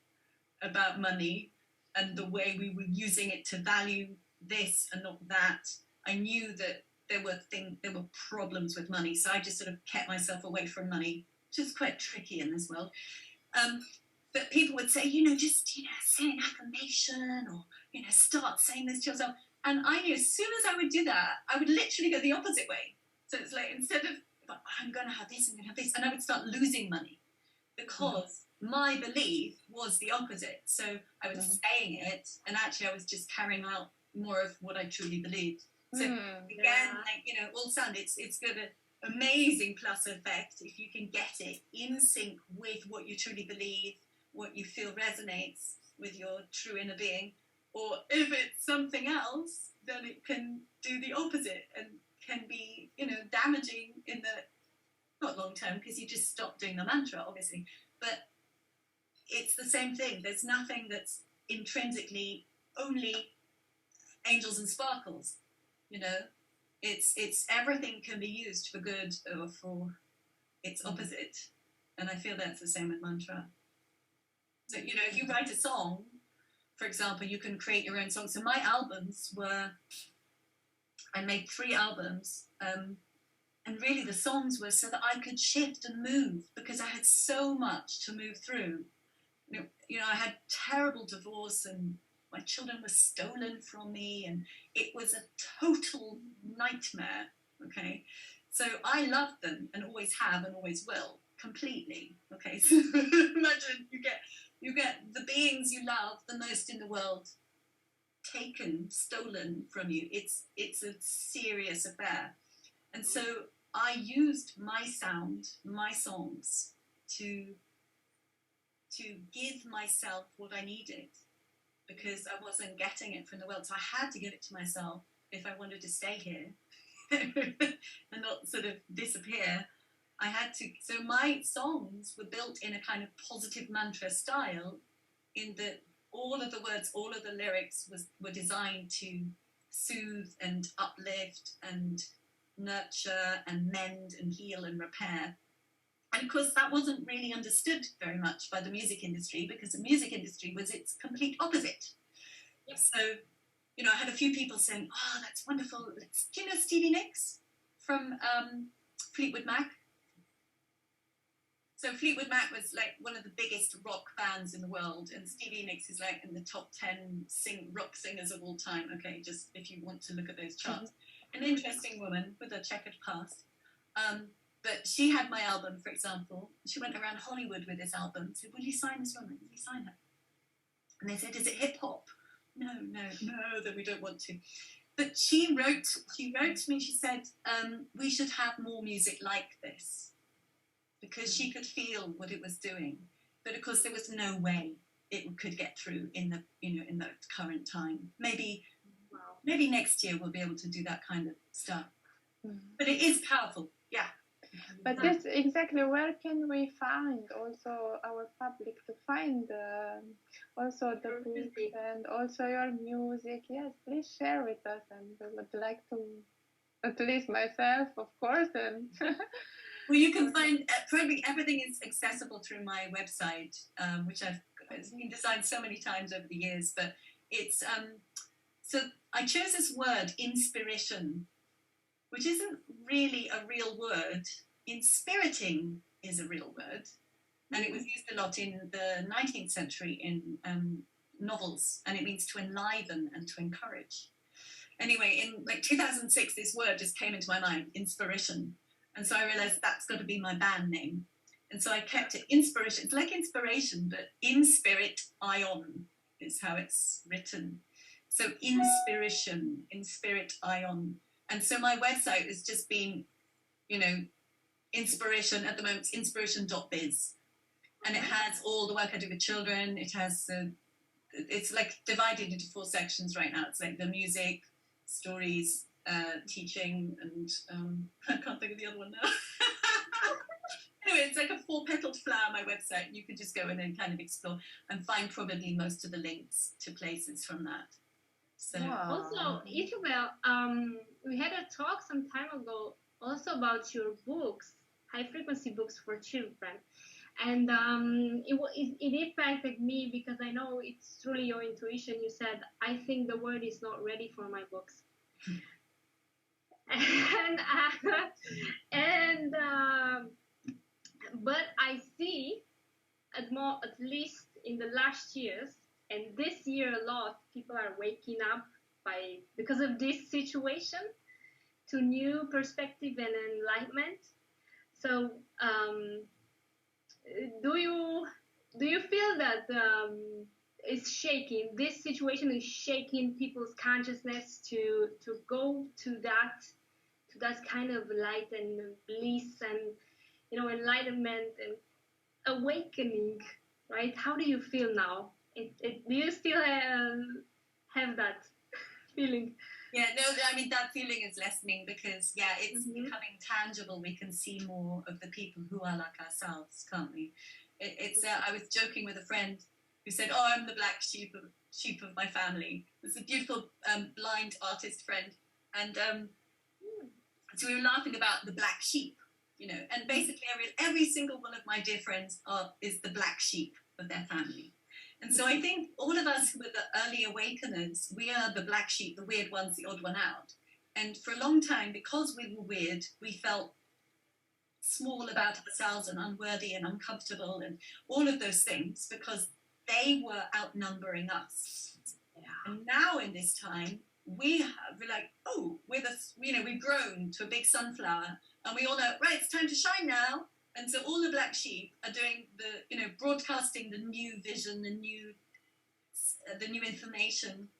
about money and the way we were using it to value this and not that. I knew that there were problems with money. So I just sort of kept myself away from money, which is quite tricky in this world. But people would say, just, say an affirmation or, start saying this to yourself. And I knew as soon as I would do that, I would literally go the opposite way. So it's like, instead of, I'm going to have this, I'm going to have this, and I would start losing money because my belief was the opposite. So I was saying it, and actually I was just carrying out more of what I truly believed. So again, all sound, it's got an amazing plus effect if you can get it in sync with what you truly believe, what you feel resonates with your true inner being. Or if it's something else, then it can do the opposite and can be, damaging in the, not long term, because you just stop doing the mantra, obviously. But it's the same thing. There's nothing that's intrinsically only angels and sparkles, It's everything can be used for good or for its opposite. And I feel that's the same with mantra. So, if you write a song, for example, you can create your own song. So my albums I made 3 albums, and really the songs were so that I could shift and move because I had so much to move through. I had terrible divorce and my children were stolen from me and it was a total nightmare, okay? So I loved them and always have and always will, completely, okay? So imagine you get the beings you love the most in the world stolen from you. It's a serious affair. And so I used my sound, my songs, to give myself what I needed because I wasn't getting it from the world. So I had to give it to myself if I wanted to stay here and not sort of disappear. I had to. So my songs were built in a kind of positive mantra style in that all of the words, all of the lyrics were designed to soothe and uplift and nurture and mend and heal and repair. And of course, that wasn't really understood very much by the music industry because the music industry was its complete opposite. Yep. So, I had a few people saying, "Oh, that's wonderful." Do you know Stevie Nicks from Fleetwood Mac? So Fleetwood Mac was like one of the biggest rock bands in the world, and Stevie Nicks is like in the top 10 rock singers of all time. Okay, just if you want to look at those charts. An interesting woman with a checkered past. But she had my album, for example. She went around Hollywood with this album. Said, "Will you sign this woman? Will you sign her?" And they said, "Is it hip hop?" No, then we don't want to. But she wrote to me, she said, we should have more music like this, because she could feel what it was doing. But of course, there was no way it could get through in the current time. Maybe next year we'll be able to do that kind of stuff. But it is powerful, yeah. But this exactly, where can we find also our public to find also the book and also your music? Yes, please share with us, and we would like to, at least myself, of course. And well, you can find probably everything is accessible through my website, which it's been designed so many times over the years. But it's so I chose this word, inspiration, which isn't really a real word. Inspiriting is a real word, and it was used a lot in the 19th century in novels, and it means to enliven and to encourage. Anyway, in like 2006, this word just came into my mind, inspiration, and so I realized that's got to be my band name, and so I kept it inspiration. It's like inspiration, but in spirit ion is how it's written. So inspiration, in spirit ion. And so my website has just been, inspiration at the moment, it's inspiration.biz. And it has all the work I do with children. It has, it's like divided into 4 sections right now. It's like the music, stories, teaching, and I can't think of the other one now. Anyway, it's like a 4-petaled flower, my website. You can just go in and kind of explore and find probably most of the links to places from that. So also, Isabel, we had a talk some time ago also about your books, high frequency books for children, and it impacted me because I know it's truly your intuition. You said, I think the world is not ready for my books. But I see at least in the last years, and this year a lot, people are waking up because of this situation to new perspective and enlightenment. So do you feel that it's shaking, this situation is shaking people's consciousness to go to that kind of light and bliss and enlightenment and awakening, right? How do you feel now? Do you still have that feeling? Yeah, no, I mean, that feeling is lessening because, it's becoming tangible. We can see more of the people who are like ourselves, can't we? I was joking with a friend who said, oh, I'm the black sheep of my family. It's a beautiful blind artist friend. And so we were laughing about the black sheep, and basically every single one of my dear friends is the black sheep of their family. And so I think all of us who are the early awakeners, we are the black sheep, the weird ones, the odd one out. And for a long time, because we were weird, we felt small about ourselves and unworthy and uncomfortable and all of those things because they were outnumbering us. Yeah. And now in this time, we're like, oh, we've grown to a big sunflower and we all know, right, it's time to shine now. And so all the black sheep are doing broadcasting the new vision, the new information.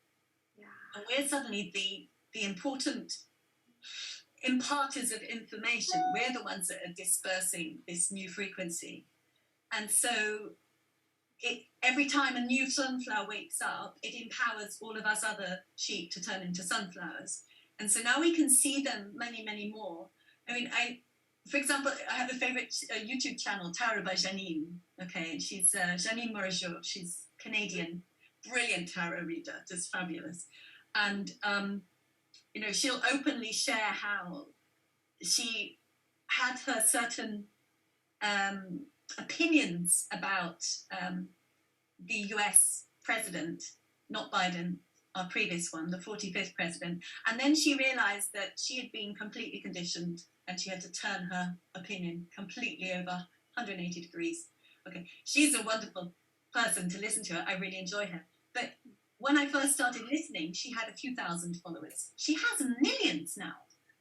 Yeah. And we're suddenly the important imparters of information. We're the ones that are dispersing this new frequency. And so every time a new sunflower wakes up, it empowers all of us other sheep to turn into sunflowers. And so now we can see them many, many more. I mean, for example, I have a favorite YouTube channel, Tarot by Janine. Okay, and she's Janine Morageau. She's Canadian, brilliant tarot reader, just fabulous. And she'll openly share how she had her certain opinions about the US president, not Biden, our previous one, the 45th president. And then she realized that she had been completely conditioned and she had to turn her opinion completely over 180 degrees. Okay, she's a wonderful person to listen to. I really enjoy her. But when I first started listening, she had a few thousand followers. She has millions now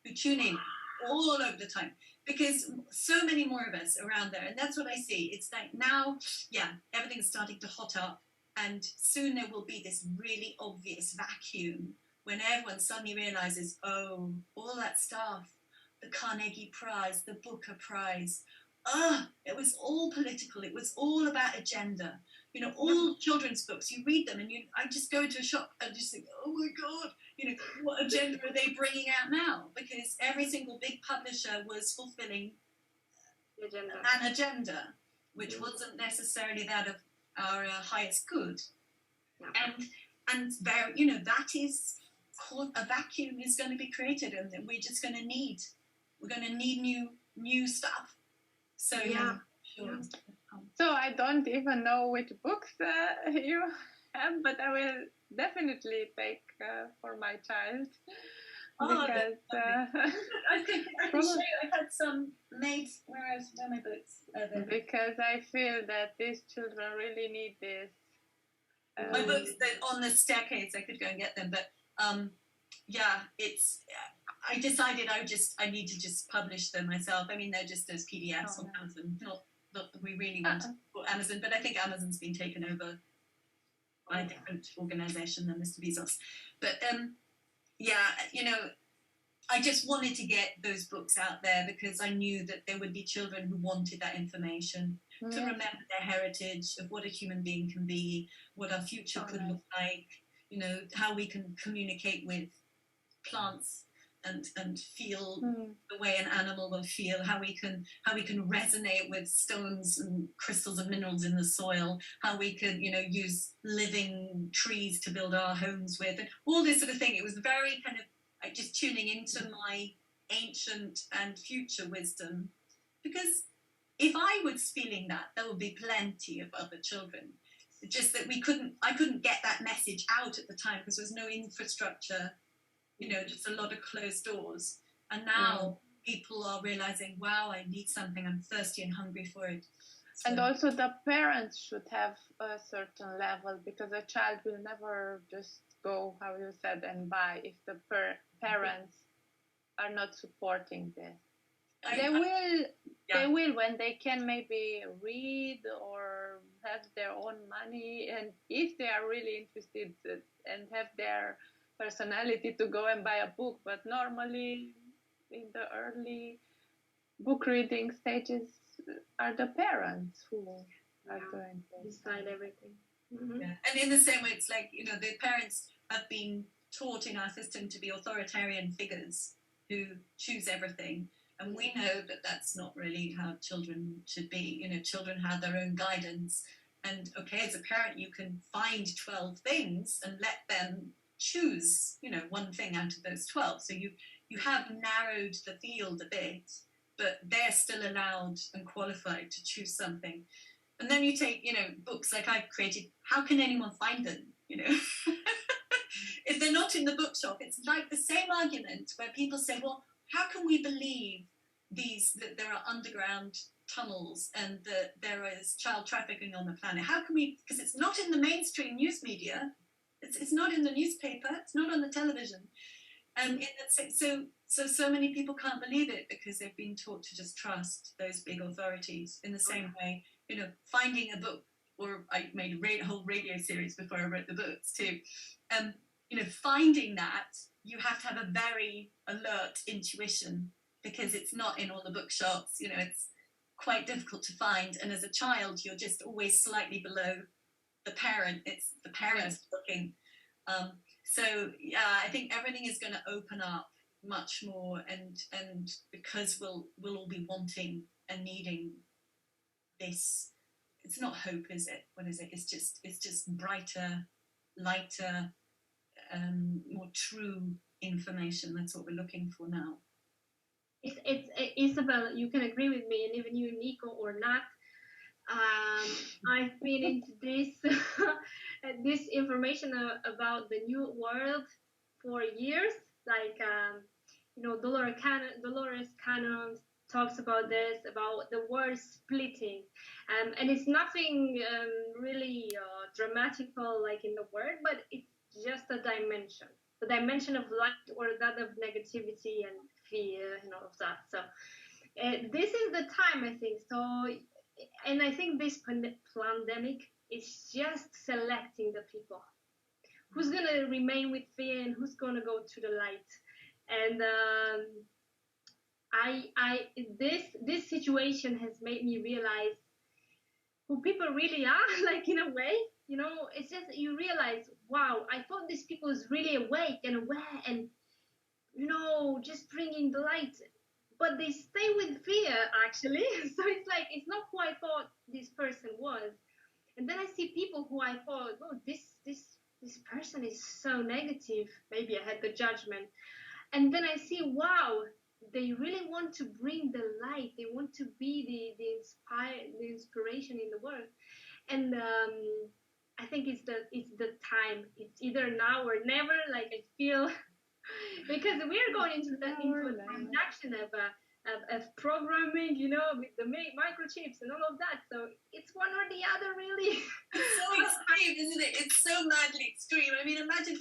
who tune in all over the time because so many more of us around there. And that's what I see. It's like now, everything's starting to hot up and soon there will be this really obvious vacuum when everyone suddenly realizes, oh, all that stuff, the Carnegie Prize, the Booker Prize, it was all political. It was all about agenda. You know, all children's books, you read them and I just go into a shop and just think, oh my God, you know, what agenda are they bringing out now? Because every single big publisher was fulfilling an agenda, which wasn't necessarily that of our highest good. And there, you know, that is called, a vacuum is going to be created, and we're just going to need new stuff. So yeah, sure. So I don't even know which books you have, but I will definitely take for my child. Because I can show you. I had some made. Where are my books? Because I feel that these children really need this. My books on the staircase. I could go and get them, but yeah, it's. I decided I need to just publish them myself. I mean, they're just as PDFs on Amazon. Not that we really want for Amazon, but I think Amazon's been taken over by a different organisation than Mr. Bezos. But yeah, you know, I just wanted to get those books out there because I knew that there would be children who wanted that information to remember their heritage, of what a human being can be, what our future could look like, you know, how we can communicate with plants and feel the way an animal will feel, how we can resonate with stones and crystals and minerals in the soil, how we can, you know, use living trees to build our homes with, and all this sort of thing. It was very kind of like just tuning into my ancient and future wisdom, because if I was feeling that, there would be plenty of other children. It's just that I couldn't get that message out at the time because there was no infrastructure, you know, just a lot of closed doors. And now people are realizing, wow, I need something, I'm thirsty and hungry for it. So. And also the parents should have a certain level, because a child will never just go, how you said, and buy if the parents are not supporting this. They will when they can maybe read or have their own money, and if they are really interested and have their personality to go and buy a book. But normally in the early book reading stages are the parents who are going to decide everything. Yeah. And in the same way, it's like, you know, the parents have been taught in our system to be authoritarian figures who choose everything. And we know that that's not really how children should be. You know, children have their own guidance. And okay, as a parent, you can find 12 things and let them choose, you know, one thing out of those 12. So you have narrowed the field a bit, but they're still allowed and qualified to choose something. And then you take, you know, books like I've created, how can anyone find them, you know? If they're not in the bookshop, it's like the same argument where people say, well, how can we believe that there are underground tunnels and that there is child trafficking on the planet? How can we, because it's not in the mainstream news media, it's not in the newspaper, it's not on the television. And so many people can't believe it because they've been taught to just trust those big authorities. In the same way, you know, finding a book, or I made a whole radio series before I wrote the books too. You know, finding that, you have to have a very alert intuition because it's not in all the bookshops. You know, it's quite difficult to find. And as a child, you're just always slightly below the parent. It's the parents looking. So yeah, I think everything is going to open up much more, and because we'll all be wanting and needing this. It's not hope, is it? What is it? It's just brighter, lighter, more true information. That's what we're looking for now. It's Isabel, you can agree with me, and even you, Nico, or not. I've been into this information about the new world for years. Like, you know, Dolores Cannon talks about this, about the world splitting, and it's nothing really dramatical like in the word, but it's just a dimension, the dimension of light or that of negativity and fear and all of that. So this is the time, I think. So, and I think this pandemic is just selecting the people who's gonna remain with fear and who's gonna go to the light. And this situation has made me realize who people really are, like in a way, you know, it's just you realize, wow, I thought these people is really awake and aware and, you know, just bringing the light, but they stay with fear actually. So it's like it's not who I thought this person was. And then I see people who I thought, oh, this person is so negative. Maybe I had the judgment, and then I see, wow, they really want to bring the light. They want to be the inspiration in the world. And I think it's the time. It's either now or never. Like I feel because we're going into a transaction of programming, you know, with the microchips and all of that. So it's one or the other, really. It's so extreme, isn't it? It's so madly extreme. I mean, imagine.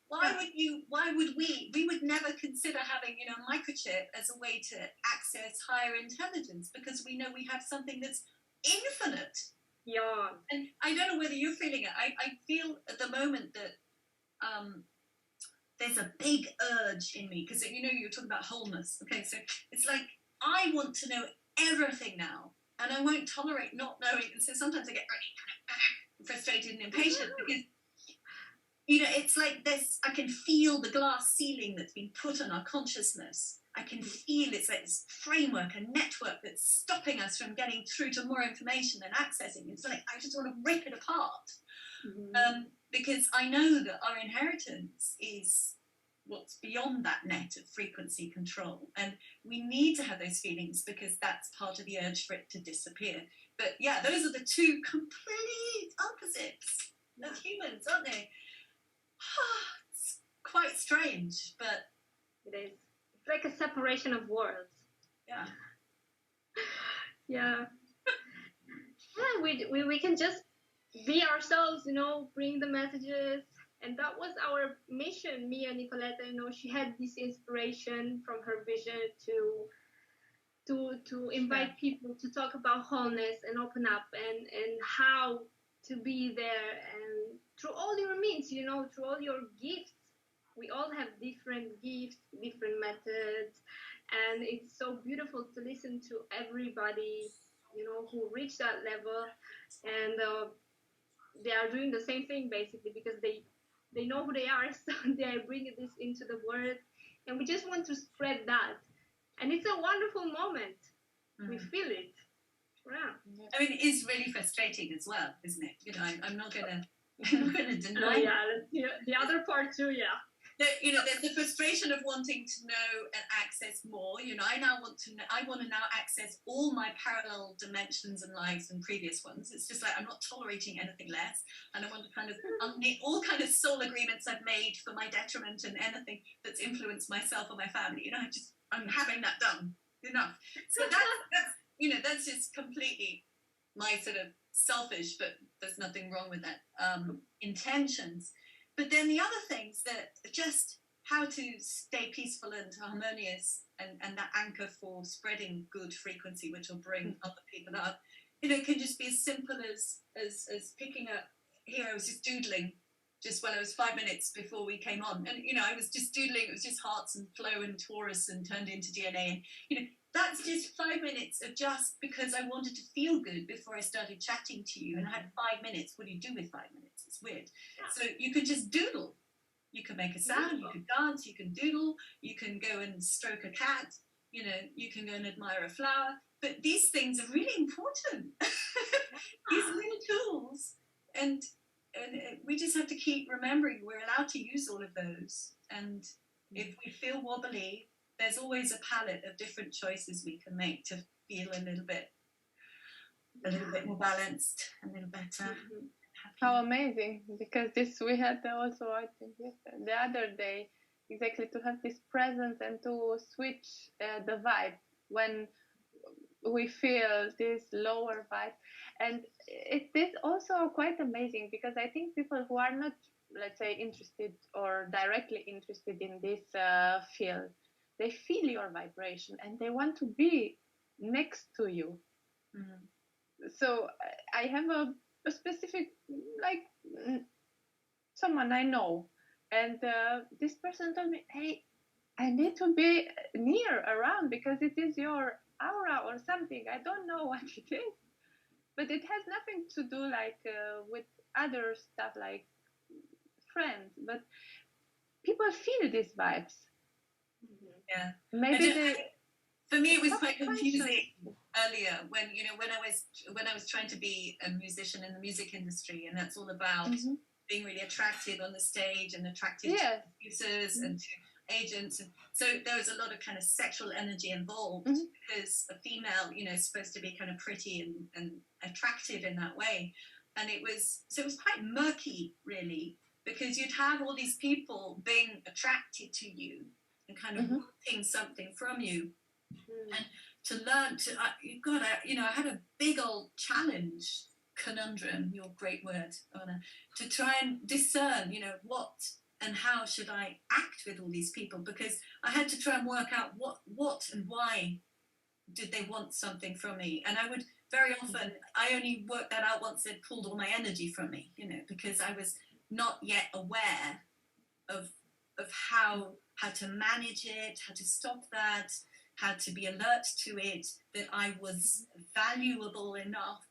Why would we would never consider having, you know, a microchip as a way to access higher intelligence, because we know we have something that's infinite. Yeah. And I don't know whether you're feeling it. I feel at the moment that there's a big urge in me, because, you know, you're talking about wholeness. Okay, so it's like I want to know everything now, and I won't tolerate not knowing. And so sometimes I get really kind of frustrated and impatient because, you know, it's like this, I can feel the glass ceiling that's been put on our consciousness. I can feel it's like this framework, a network that's stopping us from getting through to more information and accessing. It's like, I just want to rip it apart. Because I know that our inheritance is what's beyond that net of frequency control. And we need to have those feelings because that's part of the urge for it to disappear. But yeah, those are the two complete opposites of humans, aren't they? It's quite strange, but it is. It's like a separation of worlds. Yeah. Yeah. Yeah, we can just be ourselves, you know, bring the messages. And that was our mission, me and Nicoletta. You know, she had this inspiration from her vision to invite people to talk about wholeness and open up and how to be there, and through all your means, you know, through all your gifts. We all have different gifts, different methods, and it's so beautiful to listen to everybody, you know, who reach that level, and they are doing the same thing basically because they know who they are, so they are bringing this into the world, and we just want to spread that, and it's a wonderful moment. We feel it. Yeah. I mean, it is really frustrating as well, isn't it? You know, I'm not gonna deny. Yeah, the other part too. Yeah. You know, there's the frustration of wanting to know and access more. You know, I want to now access all my parallel dimensions and lives and previous ones. It's just like I'm not tolerating anything less, and I want to kind of undo all kind of soul agreements I've made for my detriment and anything that's influenced myself or my family. You know, I'm having that done. Enough. So that's you know, that's just completely my sort of selfish, but there's nothing wrong with that, intentions. But then the other things that just how to stay peaceful and harmonious, and that anchor for spreading good frequency, which will bring other people up, you know, it can just be as simple as picking up. Here I was just doodling just when I was 5 minutes before we came on, and you know, I was just doodling. It was just hearts and flow and Taurus and turned into DNA, and you know, that's just 5 minutes of just because I wanted to feel good before I started chatting to you, and I had 5 minutes. What do you do with 5 minutes? It's weird. So you could just doodle. You can make a sound, you can dance, you can doodle, you can go and stroke a cat, you know, you can go and admire a flower. But these things are really important. These little tools. And we just have to keep remembering we're allowed to use all of those. And if we feel wobbly, there's always a palette of different choices we can make to feel a little bit more balanced, a little better. How amazing, because this we had also, I think, the other day, exactly, to have this presence and to switch the vibe when we feel this lower vibe. And it is also quite amazing because I think people who are not, let's say, interested or directly interested in this field, they feel your vibration and they want to be next to you. So I have a specific, like, someone I know, and this person told me, hey, I need to be near around because it is your aura or something. I don't know what it is, but it has nothing to do like with other stuff like friends, but people feel these vibes. Yeah. Maybe they. For me, it was quite confusing earlier when I was trying to be a musician in the music industry, and that's all about being really attractive on the stage and attractive to producers and to agents. And so there was a lot of kind of sexual energy involved because a female, is supposed to be kind of pretty and attractive in that way. And it was quite murky, really, because you'd have all these people being attracted to you and kind of wanting something from you. And to learn to, I had a big old conundrum, your great word, Oana, to try and discern, what and how should I act with all these people, because I had to try and work out what and why did they want something from me. And I would very often, I only worked that out once they'd pulled all my energy from me, because I was not yet aware of how to manage it, how to stop that, how to be alert to it, that I was valuable enough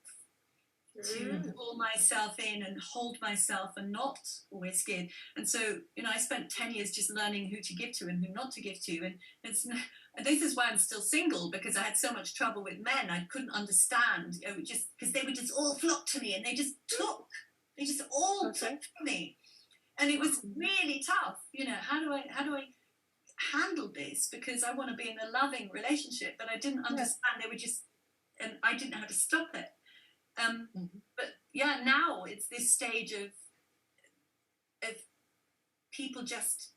to pull myself in and hold myself and not always scared. And so, I spent 10 years just learning who to give to and who not to give to. And this is why I'm still single, because I had so much trouble with men. I couldn't understand, just because they would just all flock to me and they just all took from me. And it was really tough. How do I handle this, because I want to be in a loving relationship, but I didn't understand. They were just, and I didn't know how to stop it. But yeah, now it's this stage of people just,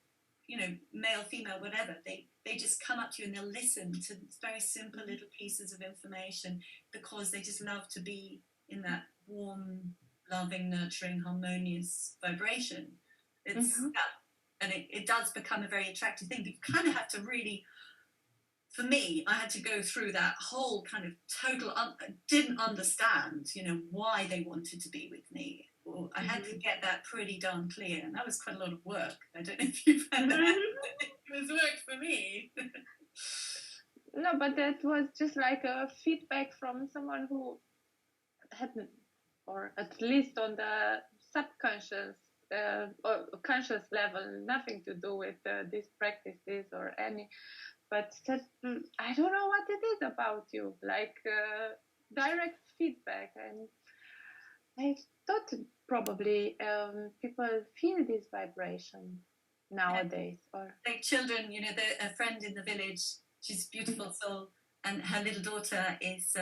male, female, whatever, they just come up to you and they'll listen to very simple little pieces of information because they just love to be in that warm, loving, nurturing, harmonious vibration. It's and it does become a very attractive thing, but you kind of have to really, for me, I had to go through that whole kind of total, didn't understand, why they wanted to be with me. Or I had to get that pretty darn clear, and that was quite a lot of work. I don't know if you've had that. It was work for me. No, but that was just like a feedback from someone who hadn't, or at least on the subconscious or conscious level, nothing to do with these practices or any, but that I don't know what it is about you, like direct feedback. And I thought probably people feel this vibration nowadays, or like children, a friend in the village, she's a beautiful soul, and her little daughter is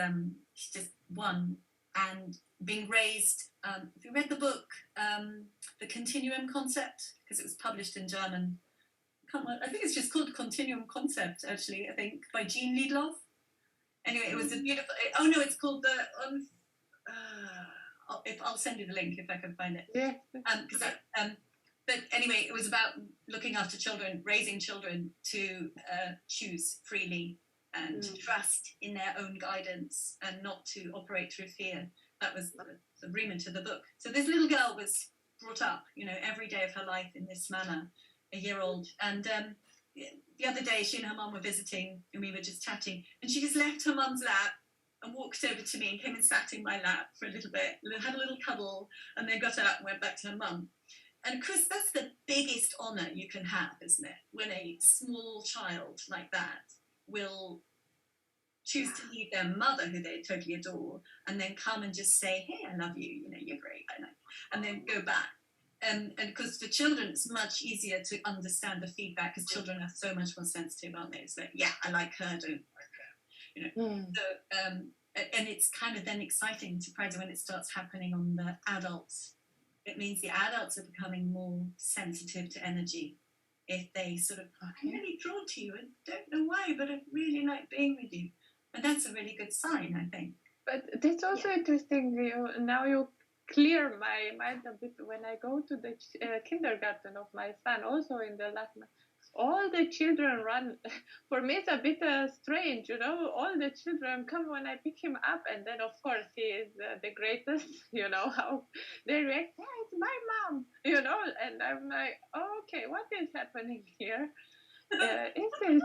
she's just one and being raised. Have you read the book, The Continuum Concept? Because it was published in German. I think it's just called Continuum Concept, actually, I think, by Jean Liedloff. Anyway, it was a beautiful... Oh, no, it's called the... I'll send you the link if I can find it. yeah. But anyway, it was about looking after children, raising children to choose freely and to trust in their own guidance and not to operate through fear. That was the remit of the book. So this little girl was brought up, every day of her life in this manner, a year old. And the other day, she and her mum were visiting, and we were just chatting, and she just left her mum's lap and walked over to me and came and sat in my lap for a little bit, had a little cuddle, and then got up and went back to her mum. And Chris, that's the biggest honour you can have, isn't it? When a small child like that will choose to leave their mother, who they totally adore, and then come and just say, hey, I love you, you're great, I know, and then go back. And because for children, it's much easier to understand the feedback, because children are so much more sensitive, aren't they? It's like, yeah, I like her, don't like her, So, and it's kind of then exciting, surprising when it starts happening on the adults. It means the adults are becoming more sensitive to energy. If they sort of, I'm really drawn to you, and don't know why, but I really like being with you. And that's a really good sign, I think. But that's also interesting. Now you clear my mind a bit when I go to the kindergarten of my son, also in the last month. It's all the children run. For me, it's a bit strange, you know. All the children come when I pick him up, and then of course he is the greatest. You know how they react. Yeah, it's my mom, you know. And I'm like, oh, okay, what is happening here? Is this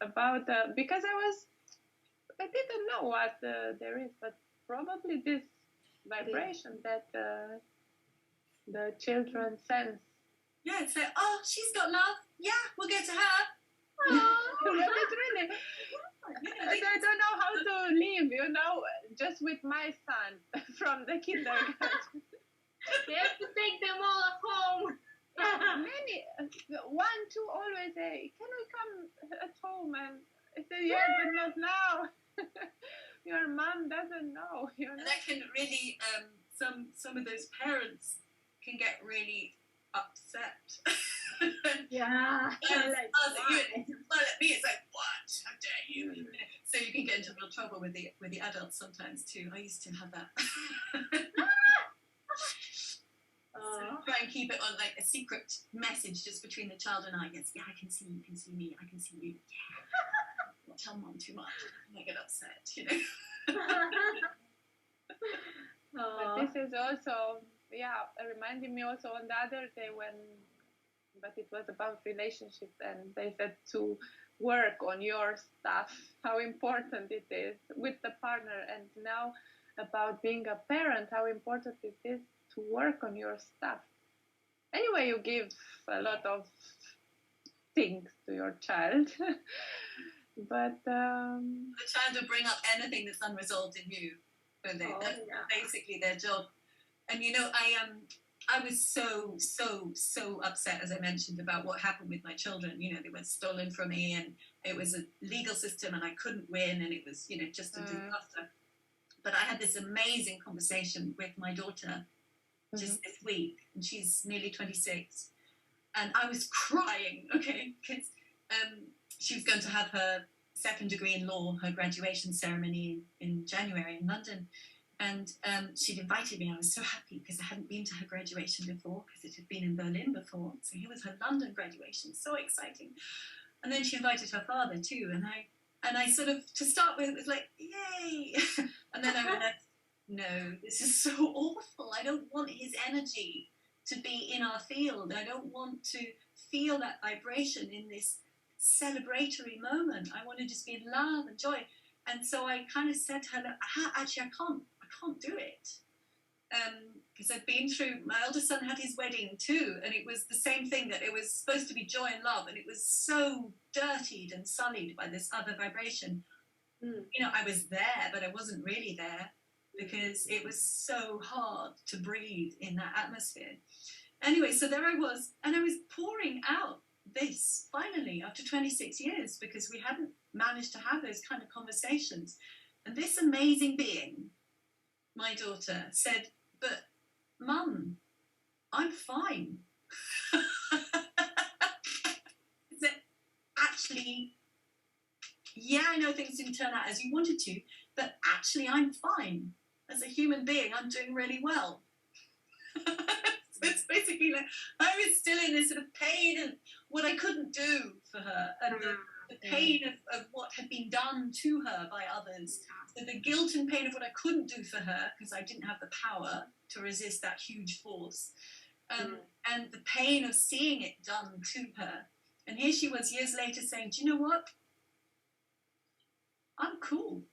about because I didn't know what there is, but probably this vibration that the children sense. Yeah, it's like, oh, she's got love. Yeah, we'll get to her. But it's really, I don't know how to live, you know, just with my son from the kindergarten. You have to take them all at home. Many, 1, 2 always say, can we come at home? And I say, yeah, but not now. Your mom doesn't know, you know. And that can really, some of those parents can get really upset. Yeah. Like, well, at me, it's like, what? How dare you? So you can get into real trouble with the adults sometimes too. I used to have that. So try and keep it on like a secret message just between the child and I. Yes, yeah, I can see you, can see me, I can see you. Yeah. Don't tell mom too much. I might get upset, you know. But this is also, yeah, reminding me also on the other day but it was about relationships, and they said to work on your stuff, how important it is with the partner, and now about being a parent, how important it is to work on your stuff. Anyway, you give a lot of things to your child, but the child will bring up anything that's unresolved in you. That's basically their job. And you know, I was so upset, as I mentioned, about what happened with my children. You know, they were stolen from me, and it was a legal system, and I couldn't win, and it was, you know, just a disaster. But I had this amazing conversation with my daughter just this week, and she's nearly 26, and I was crying, okay, because she was going to have her second degree in law, her graduation ceremony in January in London. And she'd invited me. I was so happy because I hadn't been to her graduation before, because it had been in Berlin before. So here was her London graduation, so exciting. And then she invited her father too. And I sort of, to start with, it was like, yay. And then I realized, no, this is so awful. I don't want his energy to be in our field. I don't want to feel that vibration in this celebratory moment. I want to just be in love and joy. And so I kind of said to her, actually, I can't do it. Because I'd been through, my eldest son had his wedding too, and it was the same thing, that it was supposed to be joy and love, and it was so dirtied and sullied by this other vibration. You know, I was there, but I wasn't really there, because it was so hard to breathe in that atmosphere. Anyway, so there I was, and I was pouring out this, finally, after 26 years, because we hadn't managed to have those kind of conversations. And this amazing being, my daughter, said, but Mum, I'm fine. That actually, yeah, I know things didn't turn out as you wanted to, but actually I'm fine. As a human being, I'm doing really well. So it's basically like, I was still in this sort of pain and what I couldn't do for her, and the pain of what had been done to her by others. So the guilt and pain of what I couldn't do for her, because I didn't have the power to resist that huge force. And the pain of seeing it done to her. And here she was years later saying, do you know what? I'm cool.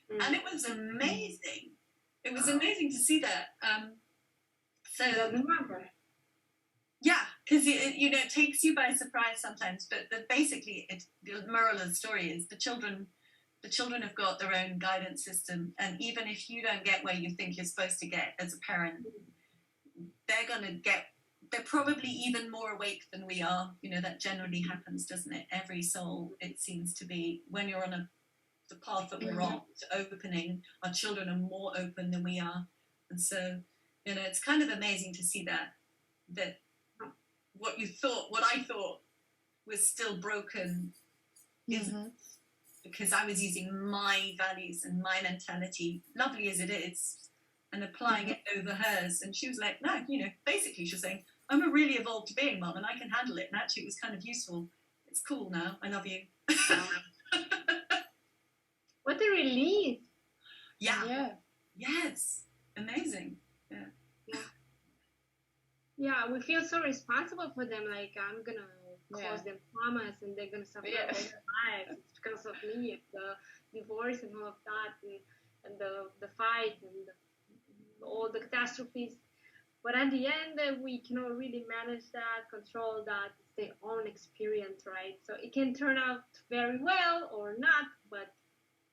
And it was amazing. It was amazing to see that. Yeah, because it takes you by surprise sometimes. But basically, the moral of the story is the children have got their own guidance system, and even if you don't get where you think you're supposed to get as a parent, they're probably even more awake than we are. You know, that generally happens, doesn't it? Every soul, it seems to be, when you're on the path that we're on to opening, our children are more open than we are. And so, you know, it's kind of amazing to see that what I thought was still broken isn't, because I was using my values and my mentality, lovely as it is, and applying it over hers. And she was like, no, you know, basically she was saying, I'm a really evolved being, Mum, and I can handle it. And actually, it was kind of useful. It's cool now. I love you. What a relief. Yeah. Yes. Amazing. Yeah, we feel so responsible for them. Like, I'm gonna cause them traumas, and they're gonna suffer all their lives. It's because of me, the divorce and all of that, and the fight and all the catastrophes. But at the end, we cannot really manage that, control that. It's their own experience, right? So it can turn out very well or not, but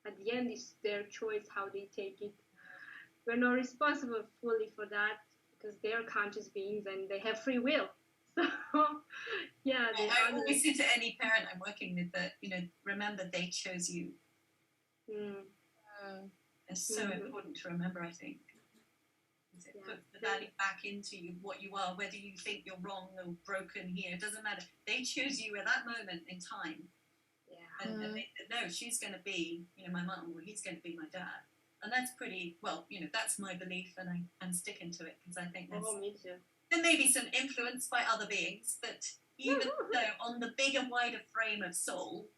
at the end, it's their choice how they take it. We're not responsible fully for that because they're conscious beings and they have free will. So, yeah. I always say to any parent I'm working with that, remember they chose you. It's so important to remember, I think. Put the value back into you, what you are, whether you think you're wrong or broken here, it doesn't matter. They chose you at that moment in time. And they said, no, she's going to be, my mum, or he's going to be my dad. And that's pretty, well, that's my belief, and I'm sticking to it, because I think me too. There may be some influence by other beings, but even though on the bigger, wider frame of soul,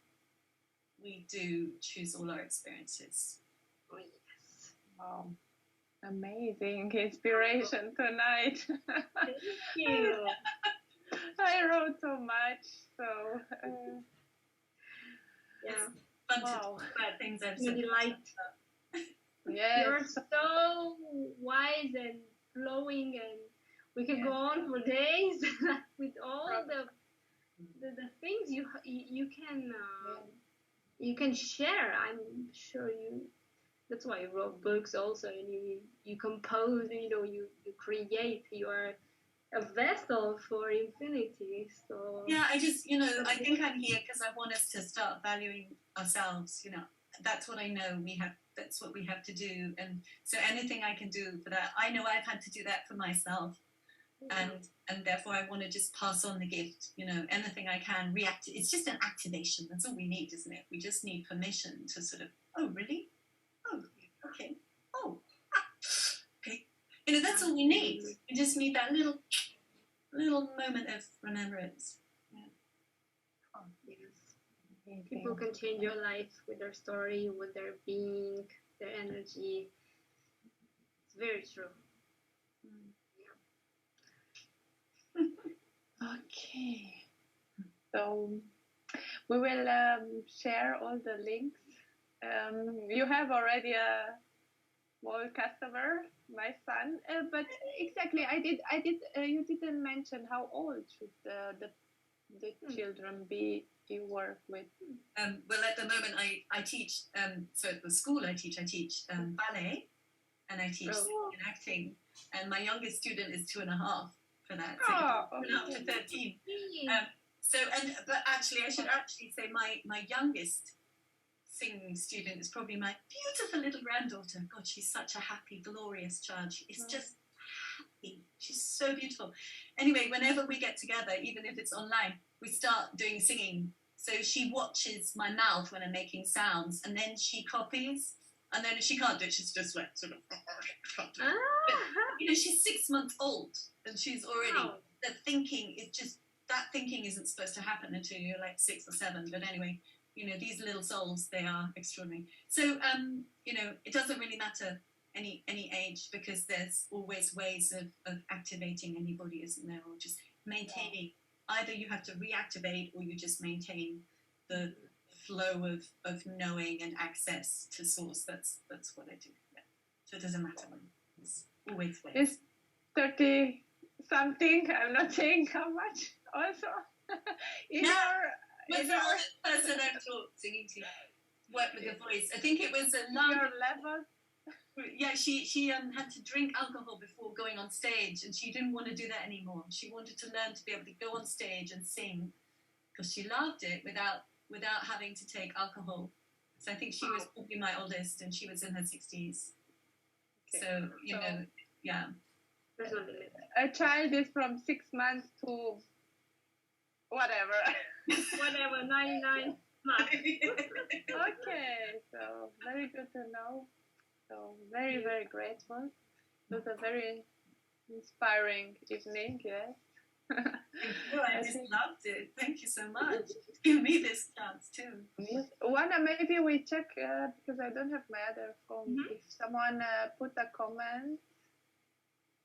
we do choose all our experiences. Oh, yes. Wow. Amazing inspiration tonight. Thank you. I wrote so much, so Fun to talk about things I've said. Yes. You're so wise and flowing, and we can go on for days with all the things you can share. I'm sure you. That's why you wrote books also, and you compose. You create. You are a vessel for infinity. So yeah, I just I think I'm here because I want us to start valuing ourselves. That's what I know we have. That's what we have to do, and so anything I can do for that, I know I've had to do that for myself, and therefore I want to just pass on the gift. Anything I can react. It's just an activation. That's all we need, isn't it? We just need permission to sort of. Oh, really? Oh, okay. Oh, okay. That's all we need. We just need that little moment of remembrance. People can change your life with their story, with their being, their energy. It's very true. Okay. So we will share all the links. You have already a small customer, my son, but exactly, I did. You didn't mention how old should the children be you work with? Well, at the moment, I teach. So at the school, I teach ballet, and I teach singing and acting. And my youngest student is 2.5 for that. So up to 13. But actually, I should actually say my youngest singing student is probably my beautiful little granddaughter. God, she's such a happy, glorious child. She's just happy. She's so beautiful. Anyway, whenever we get together, even if it's online, we start doing singing. So she watches my mouth when I'm making sounds, and then she copies. And then if she can't do it, she's just like sort of. Can't do it. But, she's 6 months old, and she's already the thinking is just that thinking isn't supposed to happen until you're like 6 or 7. But anyway, these little souls, they are extraordinary. So it doesn't really matter any age, because there's always ways of activating anybody, isn't there, or just maintaining. Either you have to reactivate, or you just maintain the flow of knowing and access to source. That's what I do. Yeah. So it doesn't matter. It's always ways. It's 30 something. I'm not saying how much. Also, What's the person I've taught singing to work with the voice? I think it was a your level. Yeah, she had to drink alcohol before going on stage, and she didn't want to do that anymore. She wanted to learn to be able to go on stage and sing, because she loved it without having to take alcohol. So I think she was probably my oldest, and she was in her 60s. Okay. So yeah. A child is from 6 months to whatever. 99 months. Okay, so very good to know. So very, very grateful. It was a very inspiring evening, yes. Thank you. I just loved it. Thank you so much. Give me this chance too. Oana, maybe we check because I don't have my other phone. If someone put a comment,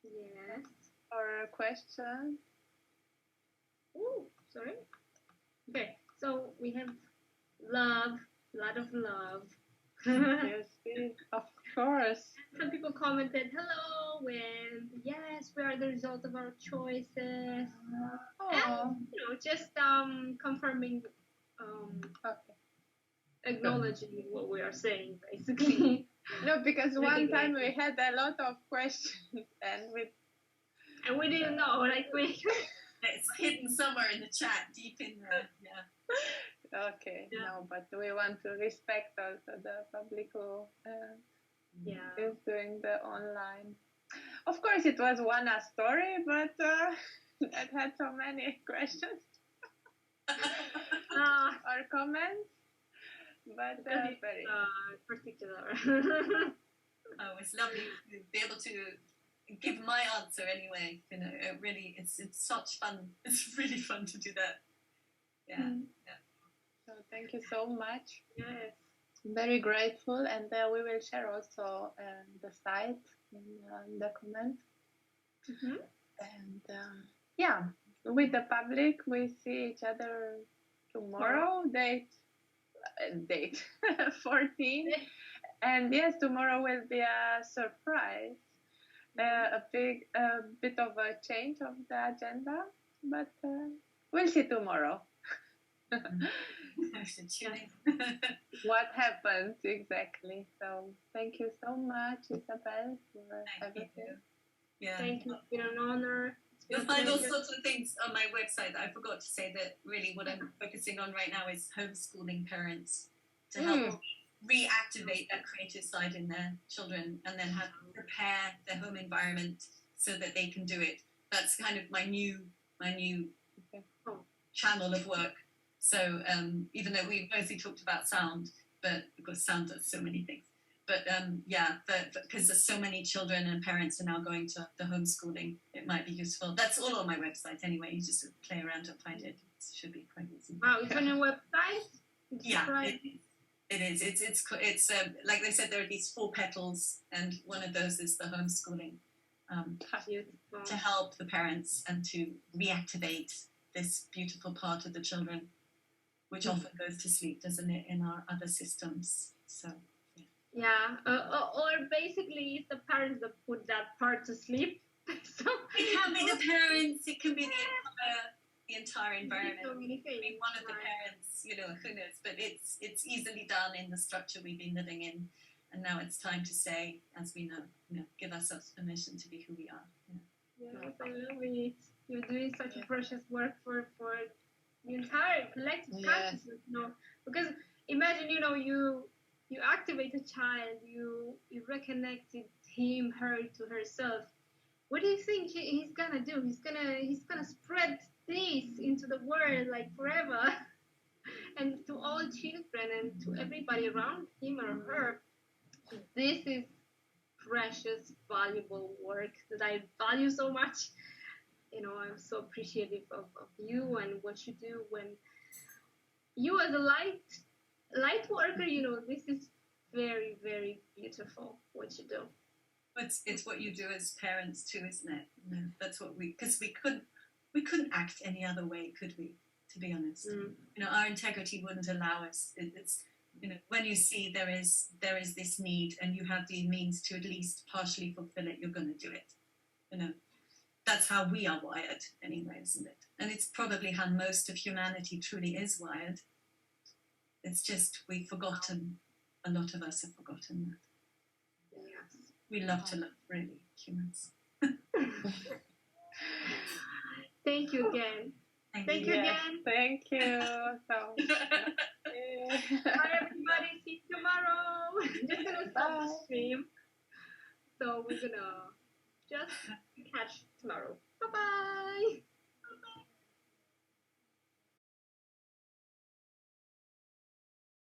Yes. or a question. Oh, sorry. Okay, so we have love, a lot of love. Yes, of course. Some people commented, hello, and yes, we are the result of our choices. And, just confirming, acknowledging what we are saying, basically. No, because one time we had a lot of questions and we didn't know, like it's hidden somewhere in the chat, deep in there. Yeah. Okay, no, but we want to respect also the public who is doing the online. Of course, it was one story, but it had so many questions or comments. But very particular. Oh, it's lovely to be able to give my answer anyway. You know, it really, it's such fun. It's really fun to do that. Yeah. So thank you so much. Yes. Very grateful, and we will share also the site in the comment. And with the public, we see each other tomorrow. Date 14. And yes, tomorrow will be a surprise. A bit of a change of the agenda, but we'll see tomorrow. What happens exactly. So thank you so much, Isabel, for everything. Yeah. Thank you. It's been an honor. You'll find all sorts of things on my website. I forgot to say that really what I'm focusing on right now is homeschooling parents to help reactivate that creative side in their children, and then how to prepare their home environment so that they can do it. That's kind of my new channel of work. So even though we mostly talked about sound, but because sound does so many things. But because there's so many children and parents are now going to the homeschooling, it might be useful. That's all on my website anyway. You just play around and find it. It should be quite easy. Wow, it's on your website? It is. It's like they said, there are these 4 petals, and one of those is the homeschooling to help the parents and to reactivate this beautiful part of the children, which often goes to sleep, doesn't it, in our other systems. So. Yeah, or basically it's the parents that put that part to sleep. So it can be the parents, it can be the entire environment. So many things, one of the parents, who knows, but it's easily done in the structure we've been living in, and now it's time to say, as we know, give ourselves permission to be who we are. Yes, I love it. You're doing such a precious work for the entire collective consciousness, because imagine, you activate a child, you reconnected him, her to herself. What do you think he's gonna do? He's gonna spread this into the world like forever, and to all children and to everybody around him or her. This is precious, valuable work that I value so much. I'm so appreciative of you and what you do. When you as a light worker, this is very, very beautiful what you do. It's what you do as parents too, isn't it? That's what because we couldn't act any other way, could we? To be honest, our integrity wouldn't allow us. It's when you see there is this need and you have the means to at least partially fulfill it, you're going to do it. That's how we are wired anyway, isn't it? And it's probably how most of humanity truly is wired. It's just we've forgotten. A lot of us have forgotten that. Yes. We love to love, really, humans. Thank you again. Thank you again. Thank you. Bye, everybody. See you tomorrow. Just gonna stop the stream. So we're gonna just catch tomorrow. Bye-bye.